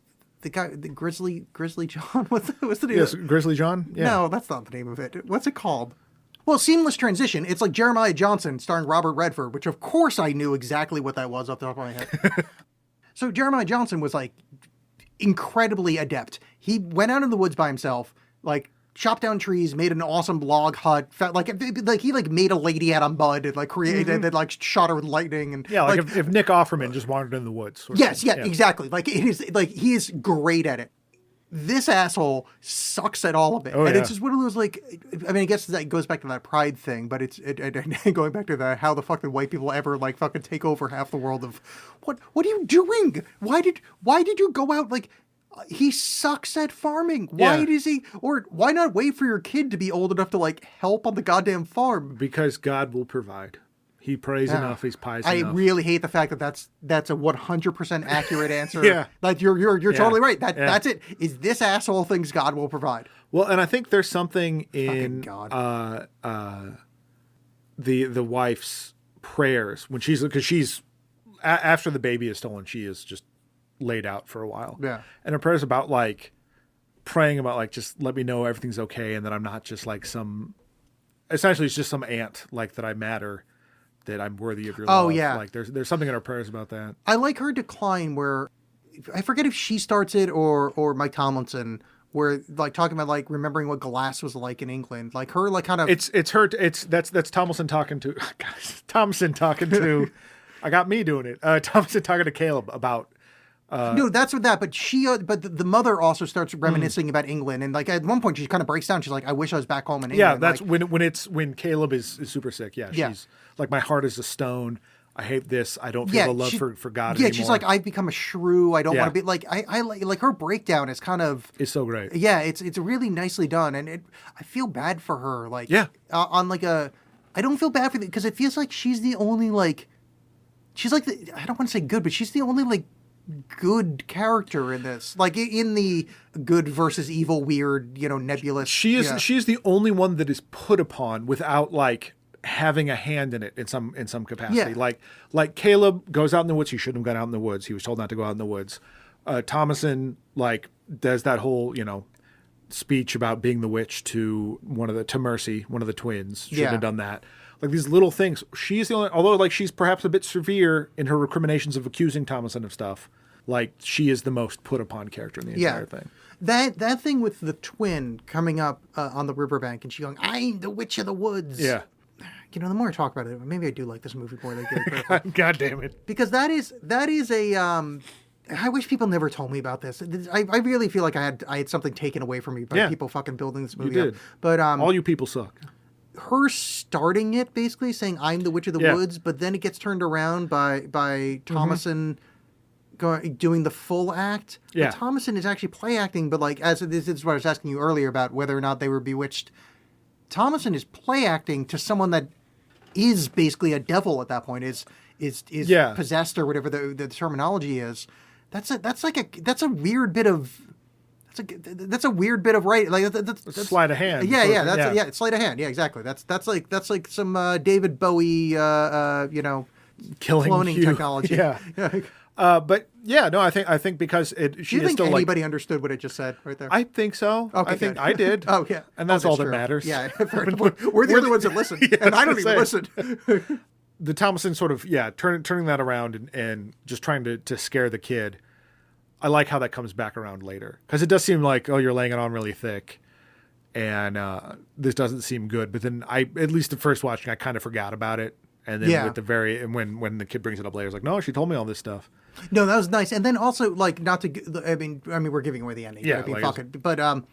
guy, the Grizzly John? What's the name? Yes, Grizzly John. Yeah. No, that's not the name of it. What's it called? Well, Seamless Transition. It's like Jeremiah Johnson starring Robert Redford, which of course I knew exactly what that was off the top of my head. So Jeremiah Johnson was like incredibly adept. He went out in the woods by himself, like chopped down trees, made an awesome log hut, like he like made a lady out of mud and like created and like shot her with lightning and yeah, like if Nick Offerman just wandered in the woods. Yes, yeah, exactly. Like it is like he is great at it. This asshole sucks at all of it. It's just one of those, like, I mean, I guess that goes back to that pride thing, but it's going back to the how the fuck did white people ever like fucking take over half the world of what are you doing? Why did you go out? Like, he sucks at farming. Why does he, or why not wait for your kid to be old enough to like help on the goddamn farm? Because God will provide. He prays enough. He's pious enough. I really hate the fact that that's a 100% accurate answer. Like you're totally right. That's it. Is this asshole thinks God will provide? Well, and I think there's something in the wife's prayers when she's after the baby is stolen, she is just laid out for a while. Yeah, and her prayers about like praying about like just let me know everything's okay and that I'm not just like essentially it's just some ant like that I matter. That I'm worthy of your love. Oh, yeah. Like there's something in our prayers about that. I like her decline where I forget if she starts it or Mike Tomlinson, where like talking about like remembering what glass was like in England. Like her like kind of that's Tomlinson talking to Thompson talking to I got me doing it. Thompson talking to Caleb about no, that's what that. But but the mother also starts reminiscing about England, and like at one point she kind of breaks down. She's like, "I wish I was back home in England." Yeah, that's like, when Caleb is super sick. Yeah, she's like, "My heart is a stone. I hate this. I don't feel the love for God anymore." Yeah, she's like, "I've become a shrew. I don't want to be like." I like her breakdown is kind of so great. Yeah, it's really nicely done, and I feel bad for her. Like on like I don't feel bad for it because it feels like she's the only like she's like I don't want to say good, but she's the only like good character in this, like in the good versus evil weird nebulous. She is the only one that is put upon without like having a hand in it in some capacity. Like Caleb goes out in the woods. He shouldn't have gone out in the woods. He was told not to go out in the woods. Thomason like does that whole speech about being the witch to Mercy, one of the twins. Shouldn't have done that. Like these little things. She's the only, although like she's perhaps a bit severe in her recriminations of accusing Thomason of stuff. Like she is the most put upon character in the entire thing. That thing with the twin coming up on the riverbank and she going, "I'm the witch of the woods." Yeah. The more I talk about it, maybe I do like this movie more than I give it credit for. God damn it. Because that is a I wish people never told me about this. I really feel like I had something taken away from me by people fucking building this movie. You did. But all you people suck. Her starting it basically saying I'm the witch of the woods, but then it gets turned around by Thomason doing the full act. Yeah. But Thomason is actually play acting, but like this is what I was asking you earlier about whether or not they were bewitched. Thomason is play acting to someone that is basically a devil at that point, is possessed or whatever the terminology is. That's a weird bit of right. Like that's sleight of hand. It's sleight of hand. Yeah, exactly. That's like some David Bowie, killing cloning technology. Yeah. But yeah, no, I think because Do you think anybody understood what it just said right there? I think so. Okay, I think I did. Oh yeah, and that's all that true. matters. Yeah, we're the only ones that listen, and I don't even listen. The Thomason sort of turning that around and just trying to scare the kid. I like how that comes back around later because it does seem like you're laying it on really thick, and this doesn't seem good. But then at least the first watching I kind of forgot about it, and then with when the kid brings it up later, it's like no, she told me all this stuff. No, that was nice. And then also, like, not to, I mean, we're giving away the ending. Yeah, right? I mean, like fuck it. But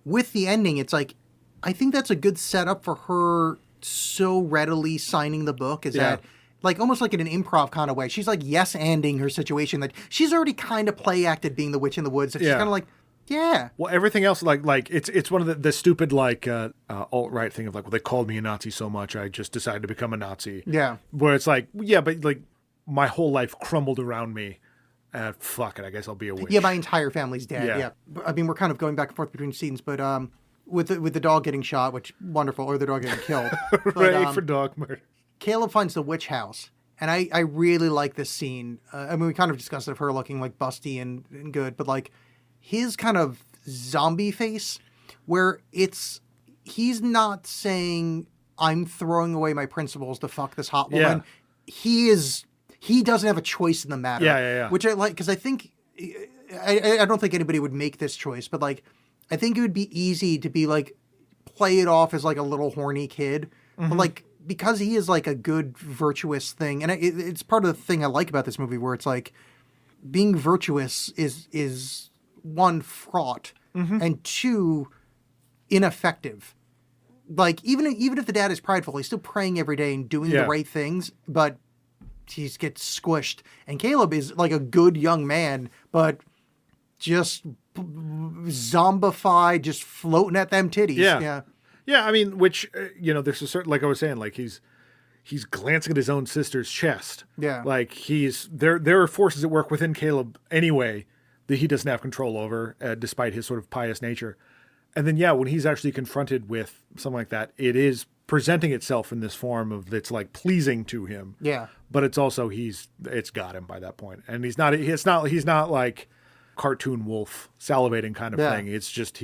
with the ending, it's like, I think that's a good setup for her so readily signing the book. Is that, like, almost like in an improv kind of way. She's like yes-anding her situation that she's already kind of play acted being the witch in the woods. And she's kind of like, yeah. Well, everything else, like it's one of the stupid, like, alt-right thing of, like, well, they called me a Nazi so much, I just decided to become a Nazi. Yeah. Where it's like, yeah, but, like, my whole life crumbled around me. Fuck it, I guess I'll be a witch. Yeah, my entire family's dead. Yeah. I mean, we're kind of going back and forth between scenes, but with the dog getting shot, which, wonderful, or the dog getting killed. Right, for dog murder. Caleb finds the witch house. And I really like this scene. I mean, we kind of discussed it of her looking, like, busty and good, but, like, his kind of zombie face where he's not saying I'm throwing away my principles to fuck this hot woman. He doesn't have a choice in the matter. Yeah. Which I like, because I think, I don't think anybody would make this choice, but, like, I think it would be easy to be, like, play it off as, like, a little horny kid. But, like, because he is, like, a good, virtuous thing, and it's part of the thing I like about this movie, where it's, like, being virtuous is one, fraught, and two, ineffective. Like, even if the dad is prideful, he's still praying every day and doing the right things, but he gets squished. And Caleb is, like, a good young man, but just zombified, just floating at them titties. Yeah, I mean, which, there's a certain, like I was saying, like, he's glancing at his own sister's chest. Yeah. Like, there are forces at work within Caleb anyway that he doesn't have control over, despite his sort of pious nature. And then, when he's actually confronted with something like that, it is presenting itself in this form of that's, like, pleasing to him. Yeah. But it's also, it's got him by that point. And he's not like cartoon wolf salivating kind of thing. It's just,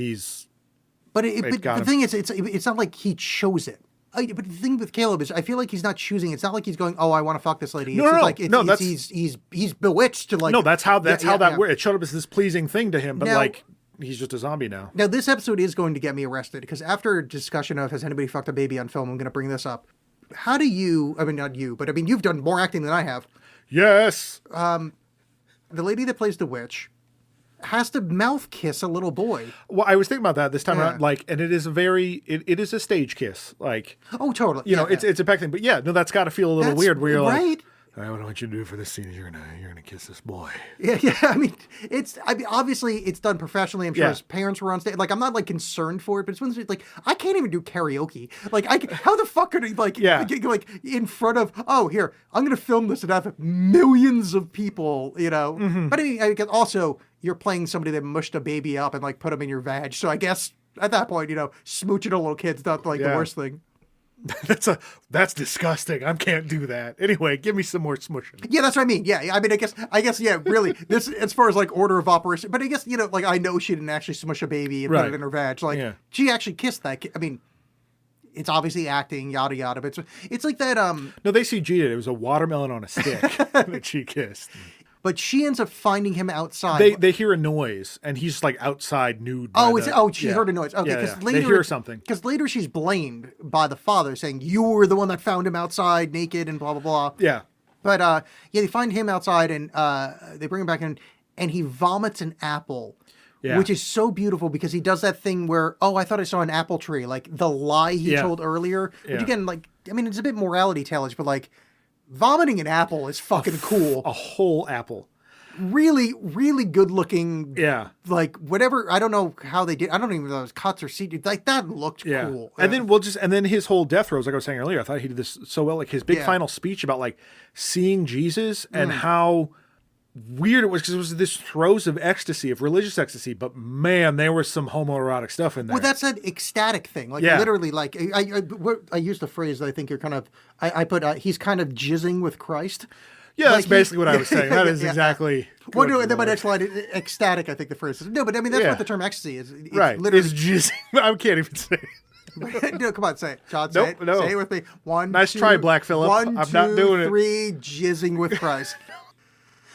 But the thing is, it's not like he chose it. But the thing with Caleb is, I feel like he's not choosing. It's not like he's going, "Oh, I want to fuck this lady." He's bewitched to, like. No, that's how that works. It showed up as this pleasing thing to him, but like he's just a zombie now. Now this episode is going to get me arrested because after a discussion of has anybody fucked a baby on film, I'm going to bring this up. How do you? I mean, not you, but I mean, you've done more acting than I have. Yes. The lady that plays the witch has to mouth kiss a little boy. Well, I was thinking about that this time around, like, and it is it is a stage kiss, like. Oh, totally. It's a peck thing, but that's got to feel a little weird. Where you're right? Like, what I want you to do for this scene is you're gonna kiss this boy. Yeah. I mean, obviously it's done professionally. I'm sure his parents were on stage. Like, I'm not, like, concerned for it, but it's one of those, like, I can't even do karaoke. Like, how the fuck could he, like, like in front of? Oh, here, I'm gonna film this and have millions of people. But I mean, I guess also you're playing somebody that mushed a baby up and, like, put him in your vag. So I guess at that point, smooching a little kid's not, like, the worst thing. That's disgusting. I can't do that. Anyway, give me some more smushing. Yeah, that's what I mean. Yeah, I mean, I guess, yeah, really, this, as far as, like, order of operation, but I guess, like, I know she didn't actually smush a baby and put it in her vag. Like, she actually kissed that kid. I mean, it's obviously acting, yada, yada, but it's like that, No, they CG'd it. It was a watermelon on a stick that she kissed. But she ends up finding him outside. They hear a noise, and he's, like, outside nude. She heard a noise. Okay, because later they hear something. Because later she's blamed by the father, saying you were the one that found him outside naked and blah blah blah. Yeah. But they find him outside and they bring him back in, and he vomits an apple. Yeah. Which is so beautiful because he does that thing where, I thought I saw an apple tree, like the lie he told earlier. Which again, like, I mean, it's a bit morality tale-ish, but, like, vomiting an apple is fucking cool. A whole apple. Really, really good looking. Yeah. Like, whatever. I don't know how they did. I don't even know if it was cuts or seed. Like, that looked cool. And then his whole death throes, like I was saying earlier, I thought he did this so well. Like, his big final speech about, like, seeing Jesus and how weird it was, because it was this throes of ecstasy, of religious ecstasy, but man, there was some homoerotic stuff in there. Well, that's that ecstatic thing. Like, literally, like, I used the phrase that I think you're kind of, I put, he's kind of jizzing with Christ. Yeah, that's basically what I was saying. That is exactly. Well, then my next line, ecstatic, I think the phrase is. No, but I mean, that's what the term ecstasy is. It's literally. It's jizzing. I can't even say it. No, come on, say it. John, say it. No. Say it with me. Nice try, Black Phillip. I'm not doing it. 1, 2, 3, jizzing with Christ.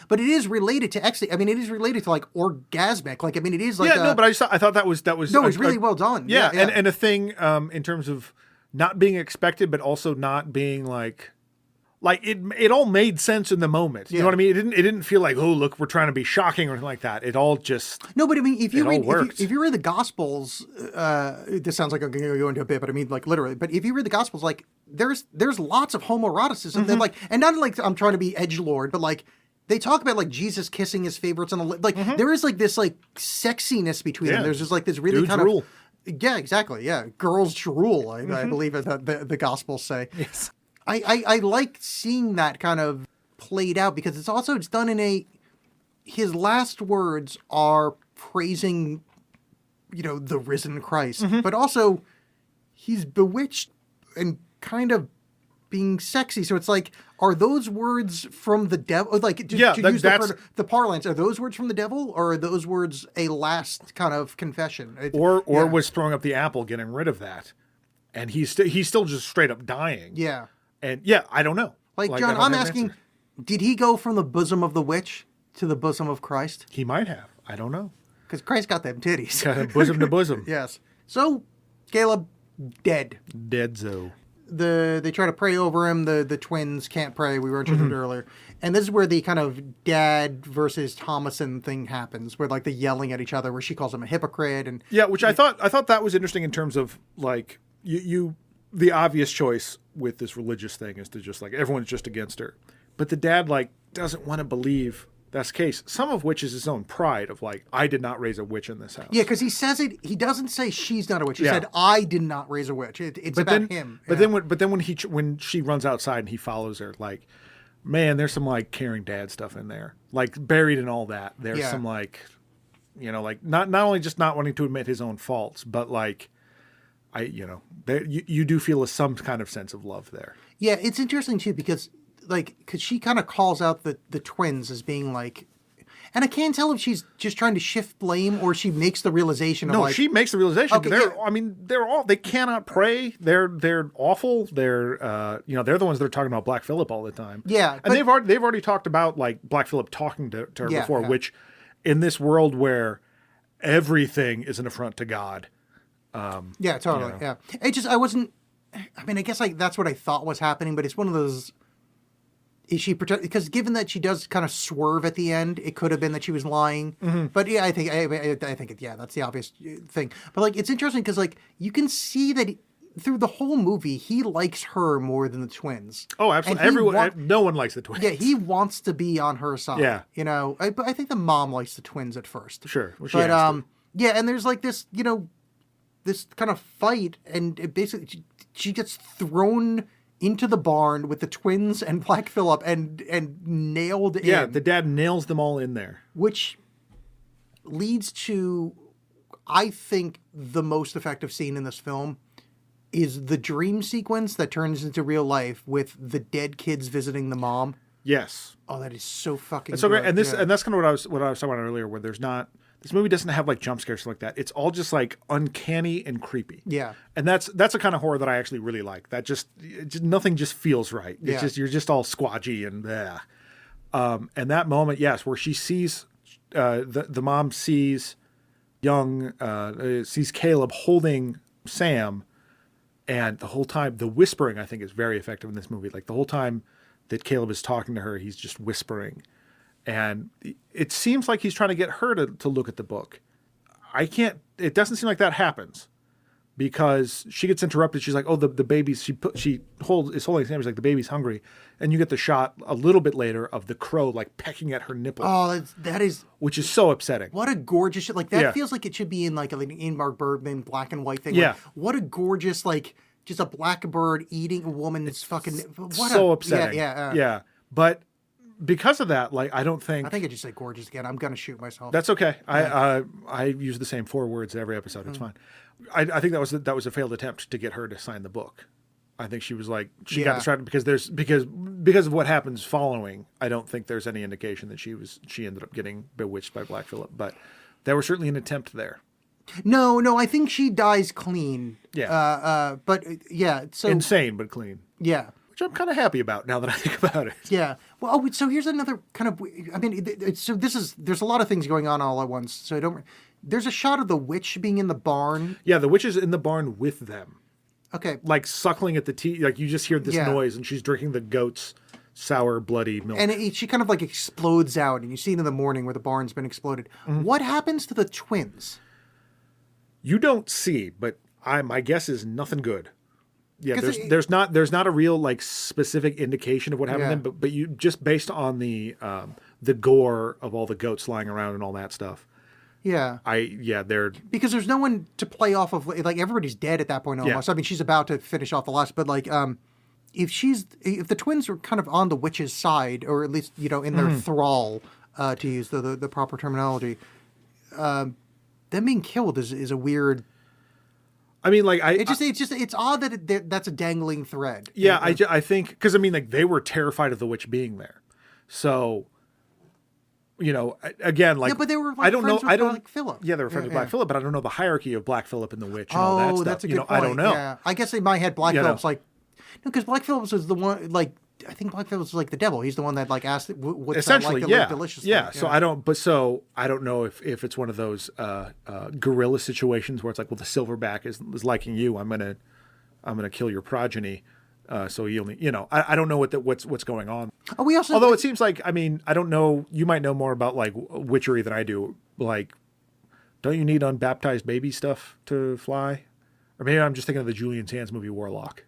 But it is related to ecstasy. I mean, it is related to, like, orgasmic. Like, I mean, it is like. But I thought that was. No, it was really well done. Yeah. And a thing in terms of not being expected, but also not being like like it all made sense in the moment. You know what I mean? It didn't feel like, oh, look, we're trying to be shocking or anything like that. It all just no. But I mean, if you read the Gospels, this sounds like I'm going to go into a bit, but I mean, like literally. But if you read the Gospels, like there's lots of homoeroticism. That like, and not like I'm trying to be edgelord, but like they talk about like Jesus kissing his favorites on the like. There is like this like sexiness between them. There's just like this really dudes kind rule. of yeah, exactly, yeah. Girls rule. I believe as the Gospels say. Yes. I like seeing that kind of played out because it's done in his last words are praising, the risen Christ, but also he's bewitched and kind of being sexy. So it's like, are those words from the devil? Like, to use the parlance, are those words from the devil, or are those words a last kind of confession? Or was throwing up the apple, getting rid of that, and he's still just straight up dying. Yeah. And I don't know. Like John, I'm asking, did he go from the bosom of the witch to the bosom of Christ? He might have. I don't know. Because Christ got them titties. Bosom to bosom. Yes. So, Caleb, dead. Deadzo. They try to pray over him. The twins can't pray. We were interested earlier. And this is where the kind of dad versus Thomason thing happens, where like the yelling at each other, where she calls him a hypocrite. And which I thought that was interesting in terms of like you the obvious choice with this religious thing is to just like everyone's just against her, but the dad like doesn't want to believe that's the case. Some of which is his own pride of like, I did not raise a witch in this house. Yeah, because he says it. He doesn't say she's not a witch. He said I did not raise a witch. It's about him. But then when she runs outside and he follows her, like, man, there's some like caring dad stuff in there, like buried in all that. There's some like, like not only just not wanting to admit his own faults, but like. You do feel some kind of sense of love there. Yeah, it's interesting too because she kind of calls out the twins as being like, and I can't tell if she's just trying to shift blame or she makes the realization of she makes the realization. Okay, they cannot pray. They're awful. They're they're the ones that are talking about Black Phillip all the time. Yeah, and they've already talked about like Black Phillip talking to her before, which in this world where everything is an affront to God. Yeah, totally. Yeah, I guess that's what I thought was happening, but it's one of those. Is she because given that she does kind of swerve at the end, it could have been that she was lying. Mm-hmm. But yeah, I think that's the obvious thing. But like, it's interesting because like you can see that through the whole movie, he likes her more than the twins. Oh, absolutely. No one likes the twins. Yeah, he wants to be on her side. Yeah, but I think the mom likes the twins at first. Sure, well, and there's like this, this kind of fight, and it basically she gets thrown into the barn with the twins and Black Phillip and nailed in. Yeah, the dad nails them all in there. Which leads to, I think, the most effective scene in this film is the dream sequence that turns into real life with the dead kids visiting the mom. Yes. Oh, that is so fucking good. So great. And and that's kind of what I was talking about earlier, where there's not. This movie doesn't have like jump scares like that. It's all just like uncanny and creepy. Yeah. And that's a kind of horror that I actually really like. That just nothing just feels right. It's just you're just all squodgy and bleh. And that moment, yes, where she sees the mom sees sees Caleb holding Sam, and the whole time the whispering I think is very effective in this movie. Like the whole time that Caleb is talking to her, he's just whispering. And it seems like he's trying to get her to look at the book. It doesn't seem like that happens because she gets interrupted. She's like, oh, the baby's, is holding Sam. She's like, the baby's hungry. And you get the shot a little bit later of the crow like pecking at her nipple. Oh, that is. Which is so upsetting. What a gorgeous, like that feels like it should be in like an Ingmar Bergman black and white thing. Yeah. Like, what a gorgeous, like just a black bird eating a woman's fucking. Upsetting. Yeah. But. Because of that, like I think I just say gorgeous again. I'm gonna shoot myself. That's okay. Yeah. I use the same 4 words every episode. It's fine. I think that was a failed attempt to get her to sign the book. I think she was like got distracted because of what happens following. I don't think there's any indication that she ended up getting bewitched by Black Phillip, but there was certainly an attempt there. No, I think she dies clean. Yeah. But yeah, so insane but clean. Yeah. Which I'm kind of happy about now that I think about it. Yeah. Well, so here's another kind of. I mean, there's a lot of things going on all at once. So there's a shot of the witch being in the barn. Yeah, the witch is in the barn with them. Okay. Like suckling at the tea. Like you just hear this noise, and she's drinking the goat's sour, bloody milk. And she kind of like explodes out, and you see it in the morning where the barn's been exploded. What happens to the twins? You don't see, but my guess is nothing good. Yeah, there's not a real like specific indication of what happened to them, but you just based on the gore of all the goats lying around and all that stuff. Yeah. They're because there's no one to play off of. Like everybody's dead at that point almost. I mean, she's about to finish off the last, but like if the twins are kind of on the witch's side, or at least in their thrall, to use the proper terminology, them being killed is a weird. I mean, like it's odd that that's a dangling thread. Yeah, I think because I mean, like they were terrified of the witch being there, so again, like but they were. Like, I don't know. I don't. Black Phillip. Yeah, they were friends with Black Phillip, but I don't know the hierarchy of Black Phillip and the witch. And all that stuff. That's a good point. I don't know. Yeah, I guess in my head, Black Phillip's like no, because Black Phillip was the one like. I think Black Phillip was like the devil. He's the one that like asked what's essentially, that like, delicious. Yeah. So I don't know if it's one of those gorilla situations where it's like, well, the silverback is liking you. I'm gonna kill your progeny. So he only, I don't know what's going on. Oh, we also, although it seems like, I mean, I don't know. You might know more about like witchery than I do. Like, don't you need unbaptized baby stuff to fly? Or maybe I'm just thinking of the Julian Sands movie Warlock.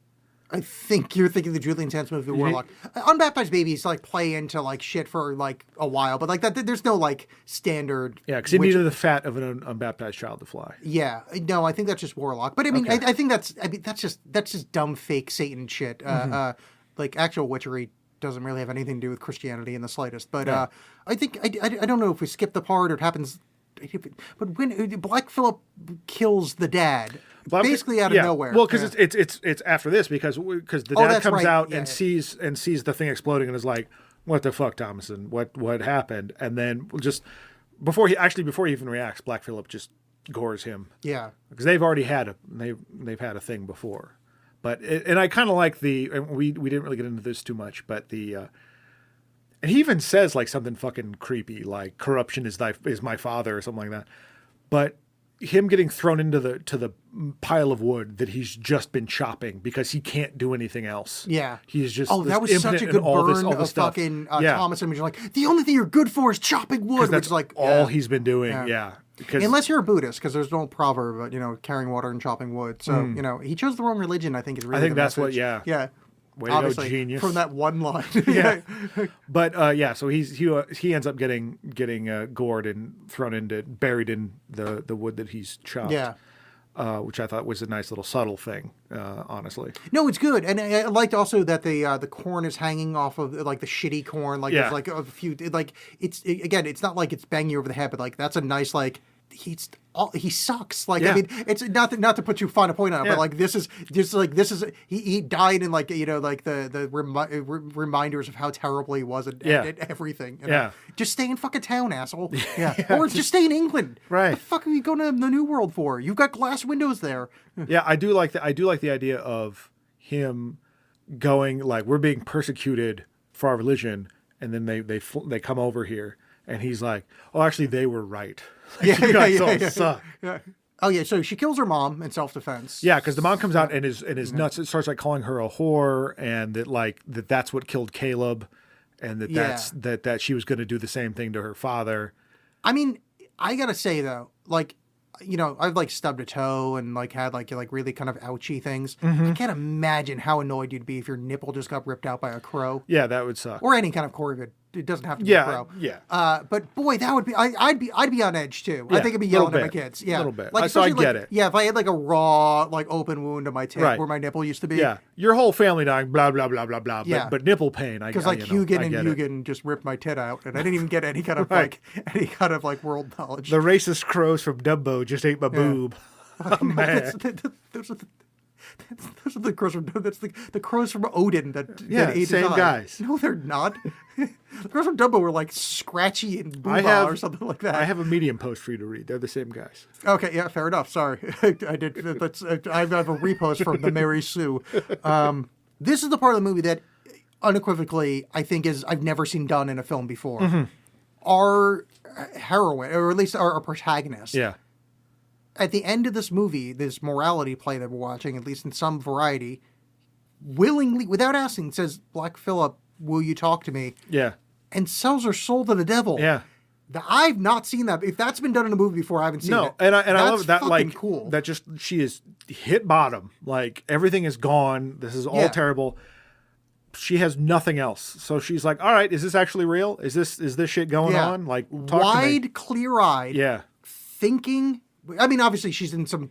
I think you're thinking the Julian Sands movie Warlock. Unbaptized babies like play into like shit for like a while, but like that there's no like standard. Yeah, because you needed the fat of an unbaptized child to fly. Yeah, no, I think that's just Warlock. But I mean, okay. I think that's just dumb fake Satan shit. Like actual witchery doesn't really have anything to do with Christianity in the slightest. But I think I don't know if we skip the part or it happens. But when Black Phillip kills the dad, basically out of nowhere. Well, because it's after this because the dad comes out and sees the thing exploding and is like, "What the fuck, Thomason? What happened?" And then just before he even reacts, Black Phillip just gores him. Yeah, because they've already had they've had a thing before. But and I kind of like we didn't really get into this too much, but and he even says like something fucking creepy, like corruption is my father or something like that. But him getting thrown into the pile of wood that he's just been chopping because he can't do anything else. Yeah, he's just that was such a good burn of fucking Thomas. And you're like, the only thing you're good for is chopping wood. That's like all he's been doing. Yeah. Unless you're a Buddhist, because there's no proverb, carrying water and chopping wood. So he chose the wrong religion. I think is really. I think that's message. Yeah. Way to go, genius. From that one line. Yeah. But so he ends up getting gored and buried in the wood that he's chopped. Yeah. Which I thought was a nice little subtle thing, honestly. No, it's good, and I liked also that the corn is hanging off of like the shitty corn, like there's like a few, like it's not like it's banging you over the head, but like that's a nice like. He sucks. Like I mean, it's not to put too fine a point on it, but like this is he died in like like the reminders of how terrible he was at everything. Just stay in fucking town, asshole. Or just stay in England. Right? What the fuck are you going to the New World for? You've got glass windows there. Yeah, I do like the idea of him going like we're being persecuted for our religion, and then they come over here. And he's like, "Oh, actually, they were right. Like, you guys all suck." Yeah. Oh yeah, so she kills her mom in self-defense. Yeah, because the mom comes out and is nuts. It starts like calling her a whore, and that's what killed Caleb, and that she was going to do the same thing to her father. I mean, I gotta say though, like. I've like stubbed a toe and like had like really kind of ouchy things. I can't imagine how annoyed you'd be if your nipple just got ripped out by a crow. Yeah, that would suck. Or any kind of corvid. It doesn't have to be a crow. Yeah. But boy, that would be. I'd be on edge too. I think I'd be yelling at my kids. Yeah, a little bit. Like, so I get it. Yeah, if I had like a raw like open wound on my tip where my nipple used to be. Yeah, your whole family dying. Blah blah blah blah blah. Yeah. But nipple pain. Because like Hugin and Hugin just ripped my tit out, and I didn't even get any kind of like world knowledge. The racist crows from Dumbo just ate my boob. Oh, man. Those are the crows from the crows from Odin that ate same guys. No, they're not. The crows from Dumbo were like Scratchy and Booba or something like that. I have a Medium post for you to read. They're the same guys. Okay, yeah, fair enough. Sorry, I did. I have a repost from the Mary Sue. This is the part of the movie that unequivocally I think I've never seen done in a film before. Our heroine, or at least our protagonist. Yeah. At the end of this movie, this morality play that we're watching, at least in some variety, willingly, without asking, says, Black Phillip, will you talk to me? Yeah. And sells her soul to the devil. Yeah. I've not seen that. If that's been done in a movie before, I haven't seen it. No, and I love that. Like, cool. That just she is hit bottom. Like everything is gone. This is all terrible. She has nothing else. So she's like, all right, is this actually real? Is this shit going on? Like, talk wide, to me. clear-eyed. Yeah. Thinking. I mean, obviously she's in some.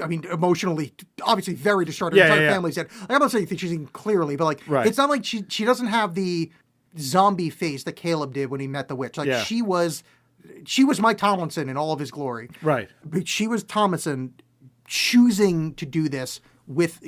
I mean, emotionally, obviously very distraught. Her entire family's dead. Like, I'm not saying she's thinking clearly, but like, it's not like she doesn't have the zombie face that Caleb did when he met the witch. Like she was Mike Tomlinson in all of his glory. Right. But she was Thomason choosing to do this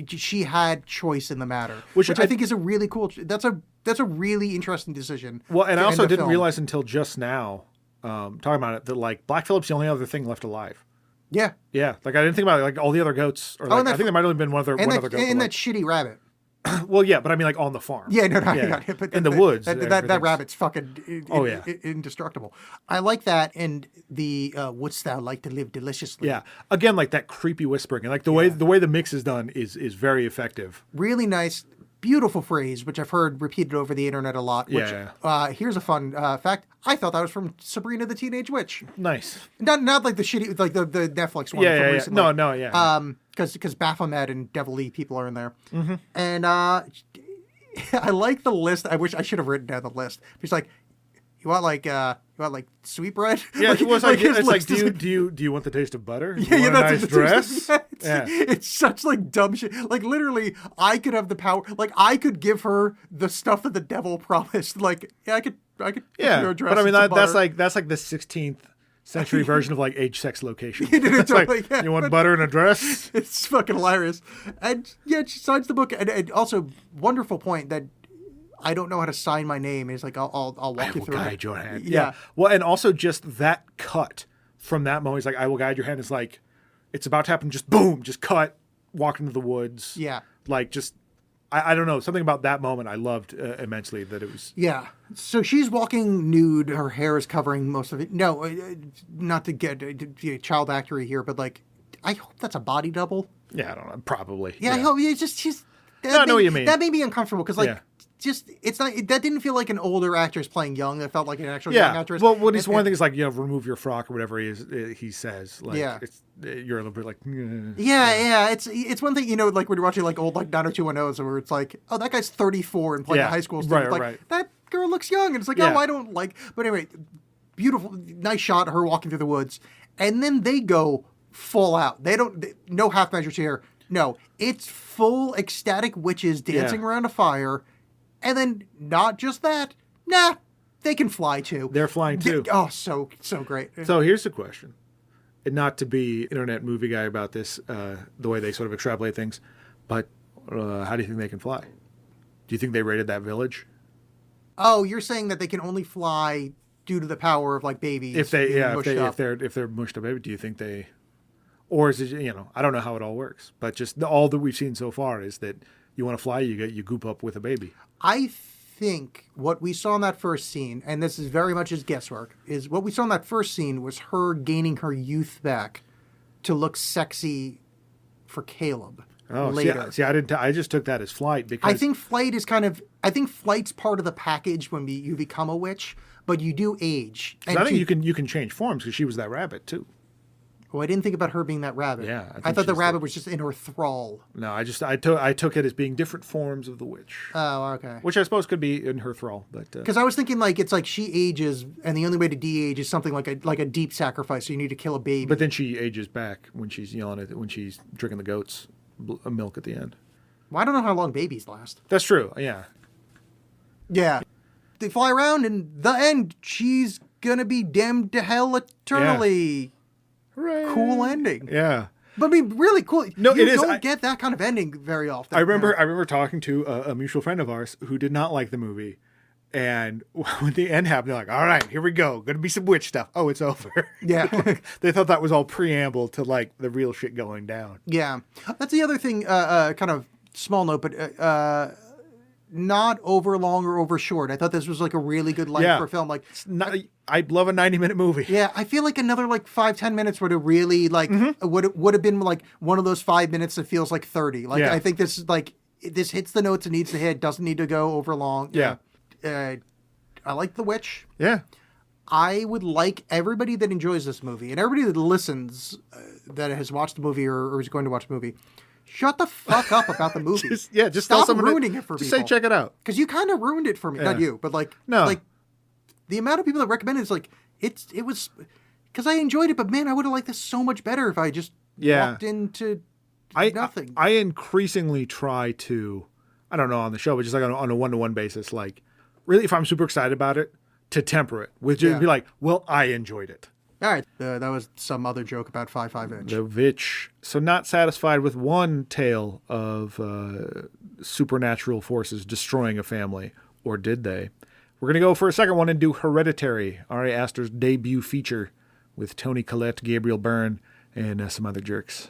she had choice in the matter, which I think is a really cool, that's a really interesting decision. Well, and I also didn't realize until just now, talking about it, that like Black Phillip's the only other thing left alive. Yeah. Yeah. Like I didn't think about it. Like all the other goats, or like, I think there might have been one other goat. And that shitty rabbit. Well, yeah, but I mean, like on the farm. Yeah, no, I got it. But in the woods. That rabbit's fucking indestructible. I like that, and the wouldst thou like to live deliciously? Yeah, again, like that creepy whispering, and like the way the mix is done is very effective. Really nice, beautiful phrase, which I've heard repeated over the internet a lot. Which, here's a fun fact: I thought that was from Sabrina the Teenage Witch. Nice. Not like the shitty, like the Netflix one. Yeah, from yeah. Recently. No, yeah. Because Baphomet and Devilly people are in there, and I like the list. I wish I should have written down the list. He's like, you want like sweetbread? Yeah, like, it's like do you want the taste of butter? Yeah, you want that's a nice dress. It's such like dumb shit. Like literally, I could have the power. Like I could give her the stuff that the devil promised. Like I could. Yeah, her dress but I mean that's like the 16th century version of like age, sex, location. It's like, you want butter and a dress? It's fucking hilarious. And yeah, she signs the book, and also wonderful point that I don't know how to sign my name. It's like I'll walk you through. I will guide your hand. Yeah. Well, and also just that cut from that moment. He's like, I will guide your hand. It's like it's about to happen. Just boom, just cut. Walk into the woods. Yeah. Like just. I don't know. Something about that moment I loved immensely. That it was. Yeah. So she's walking nude. Her hair is covering most of it. No, not to get child actory here, but like, I hope that's a body double. Yeah, I don't know. Probably. Yeah, I hope she's. I know what you mean. That made me uncomfortable because just it's not that didn't feel like an older actress playing young. It felt like an actual young actress. Well, one thing is like remove your frock or whatever he says. Like, you're a little bit like It's one thing like when you're watching like old like 90210s where it's like, oh, that guy's 34 and playing a high school student. Like that girl looks young, and it's like, oh, I don't like. But anyway, beautiful, nice shot of her walking through the woods, and then they go full out. No half measures here. No, it's full ecstatic witches dancing around a fire. And then not just that, they can fly too. They're flying too. So great. So here's the question. And not to be internet movie guy about this, the way they sort of extrapolate things, but how do you think they can fly? Do you think they raided that village? Oh, you're saying that they can only fly due to the power of like babies. If they're mushed up baby, do you think they, or is it I don't know how it all works, but just all that we've seen so far is that you want to fly, you goop up with a baby. I think what we saw in that first scene, and this is very much as guesswork, is what we saw in that first scene was her gaining her youth back to look sexy for Caleb. Oh, later. See, I didn't. I just took that as flight because I think flight's part of the package when you become a witch, but you do age. And I think you can change forms because she was that rabbit too. Oh, I didn't think about her being that rabbit. Yeah, I thought the rabbit was just in her thrall. No, I took it as being different forms of the witch. Oh, okay. Which I suppose could be in her thrall, but because I was thinking like it's like she ages, and the only way to de-age is something like a deep sacrifice. So you need to kill a baby. But then she ages back when she's yelling at when she's drinking the goat's milk at the end. Well, I don't know how long babies last. That's true. Yeah. Yeah. They fly around, and the end, she's gonna be damned to hell eternally. Yeah. Hooray. Cool ending. Yeah. But I mean, really cool. No, you it is. don't get that kind of ending very often. I remember talking to a mutual friend of ours who did not like the movie. And when the end happened, they're like, all right, here we go. Going to be some witch stuff. Oh, it's over. Yeah. They thought that was all preamble to like the real shit going down. Yeah. That's the other thing, kind of small note, but not over long or over short. I thought this was like a really good length for a film. Like, I'd love a 90-minute movie. Yeah, I feel like another like 5-10 minutes would have really like would have been like one of those 5 minutes that feels like 30. Like I think this is like this hits the notes it needs to hit. Doesn't need to go over long. Yeah. I like The Witch. Yeah. I would like everybody that enjoys this movie and everybody that listens that has watched the movie or is going to watch the movie, shut the fuck up about the movie. Just stop tell someone ruining it for just people. say check it out. Because you kind of ruined it for me. Yeah. Not you, but No. like the amount of people that recommend it is like it was because I enjoyed it, but man, I would have liked this so much better if I just walked into nothing. I increasingly try to, I don't know on the show, but just like on a one-to-one basis, like really if I'm super excited about it, to temper it with just be like, well, I enjoyed it. All right, that was some other joke about 5.5 inch. VVitch. So not satisfied with one tale of supernatural forces destroying a family, or did they? We're going to go for a second one and do Hereditary, Ari Aster's debut feature with Toni Collette, Gabriel Byrne, and some other jerks.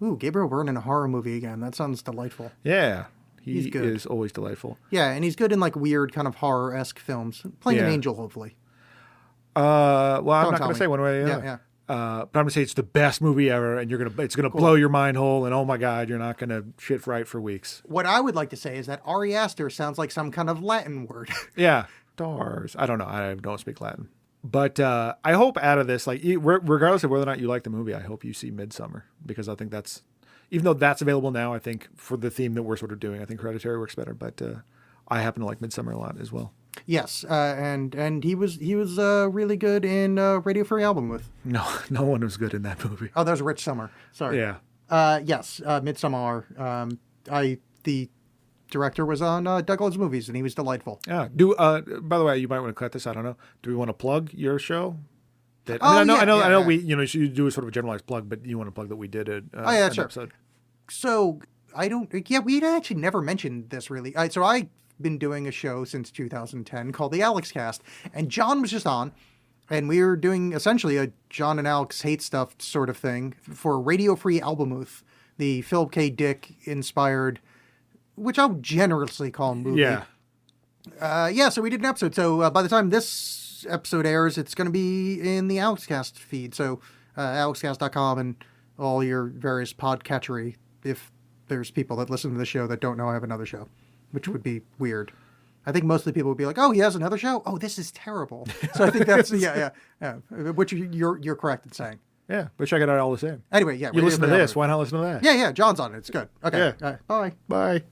Ooh, Gabriel Byrne in a horror movie again. That sounds delightful. Yeah. He's good. Is always delightful. Yeah, and he's good in like weird kind of horror-esque films. Playing an angel, hopefully. Well, I'm not going to say one way or the other. Yeah. But I'm going to say it's the best movie ever, and it's going to blow your mind whole, and oh my God, you're not going to shit right for weeks. What I would like to say is that Ari Aster sounds like some kind of Latin word. Yeah. Stars. I don't know. I don't speak Latin. But I hope out of this, like regardless of whether or not you like the movie, I hope you see Midsommar, because I think that's, even though that's available now, I think for the theme that we're sort of doing, I think Hereditary works better. But I happen to like Midsommar a lot as well. Yes, and he was really good in Radio Free Albemuth. No one was good in that movie. Oh, that was Rich Summer. Sorry. Yeah. Yes, Midsommar. The director was on Douglas Movies, and he was delightful. Yeah. By the way, you might want to cut this. I don't know. Do we want to plug your show? I know. We you do a sort of a generalized plug, but you want to plug that we did an sure. episode. So I don't. Yeah, we actually never mentioned this really. So I've been doing a show since 2010 called the Alex Cast, and John was just on, and we were doing essentially a John and Alex hate stuff sort of thing for Radio Free Albemuth, the Philip K. Dick inspired, which I'll generously call movie. Yeah. So we did an episode. So by the time this episode airs, it's going to be in the AlexCast feed. So alexcast.com and all your various podcatchery, if there's people that listen to the show that don't know I have another show, which would be weird. I think most of the people would be like, oh, he has another show? Oh, this is terrible. So I think that's, yeah. Which you're correct in saying. Yeah, but check it out all the same. Anyway, yeah. You listen to this, why not listen to that? Yeah, John's on it. It's good. Okay. Yeah. Bye. Bye.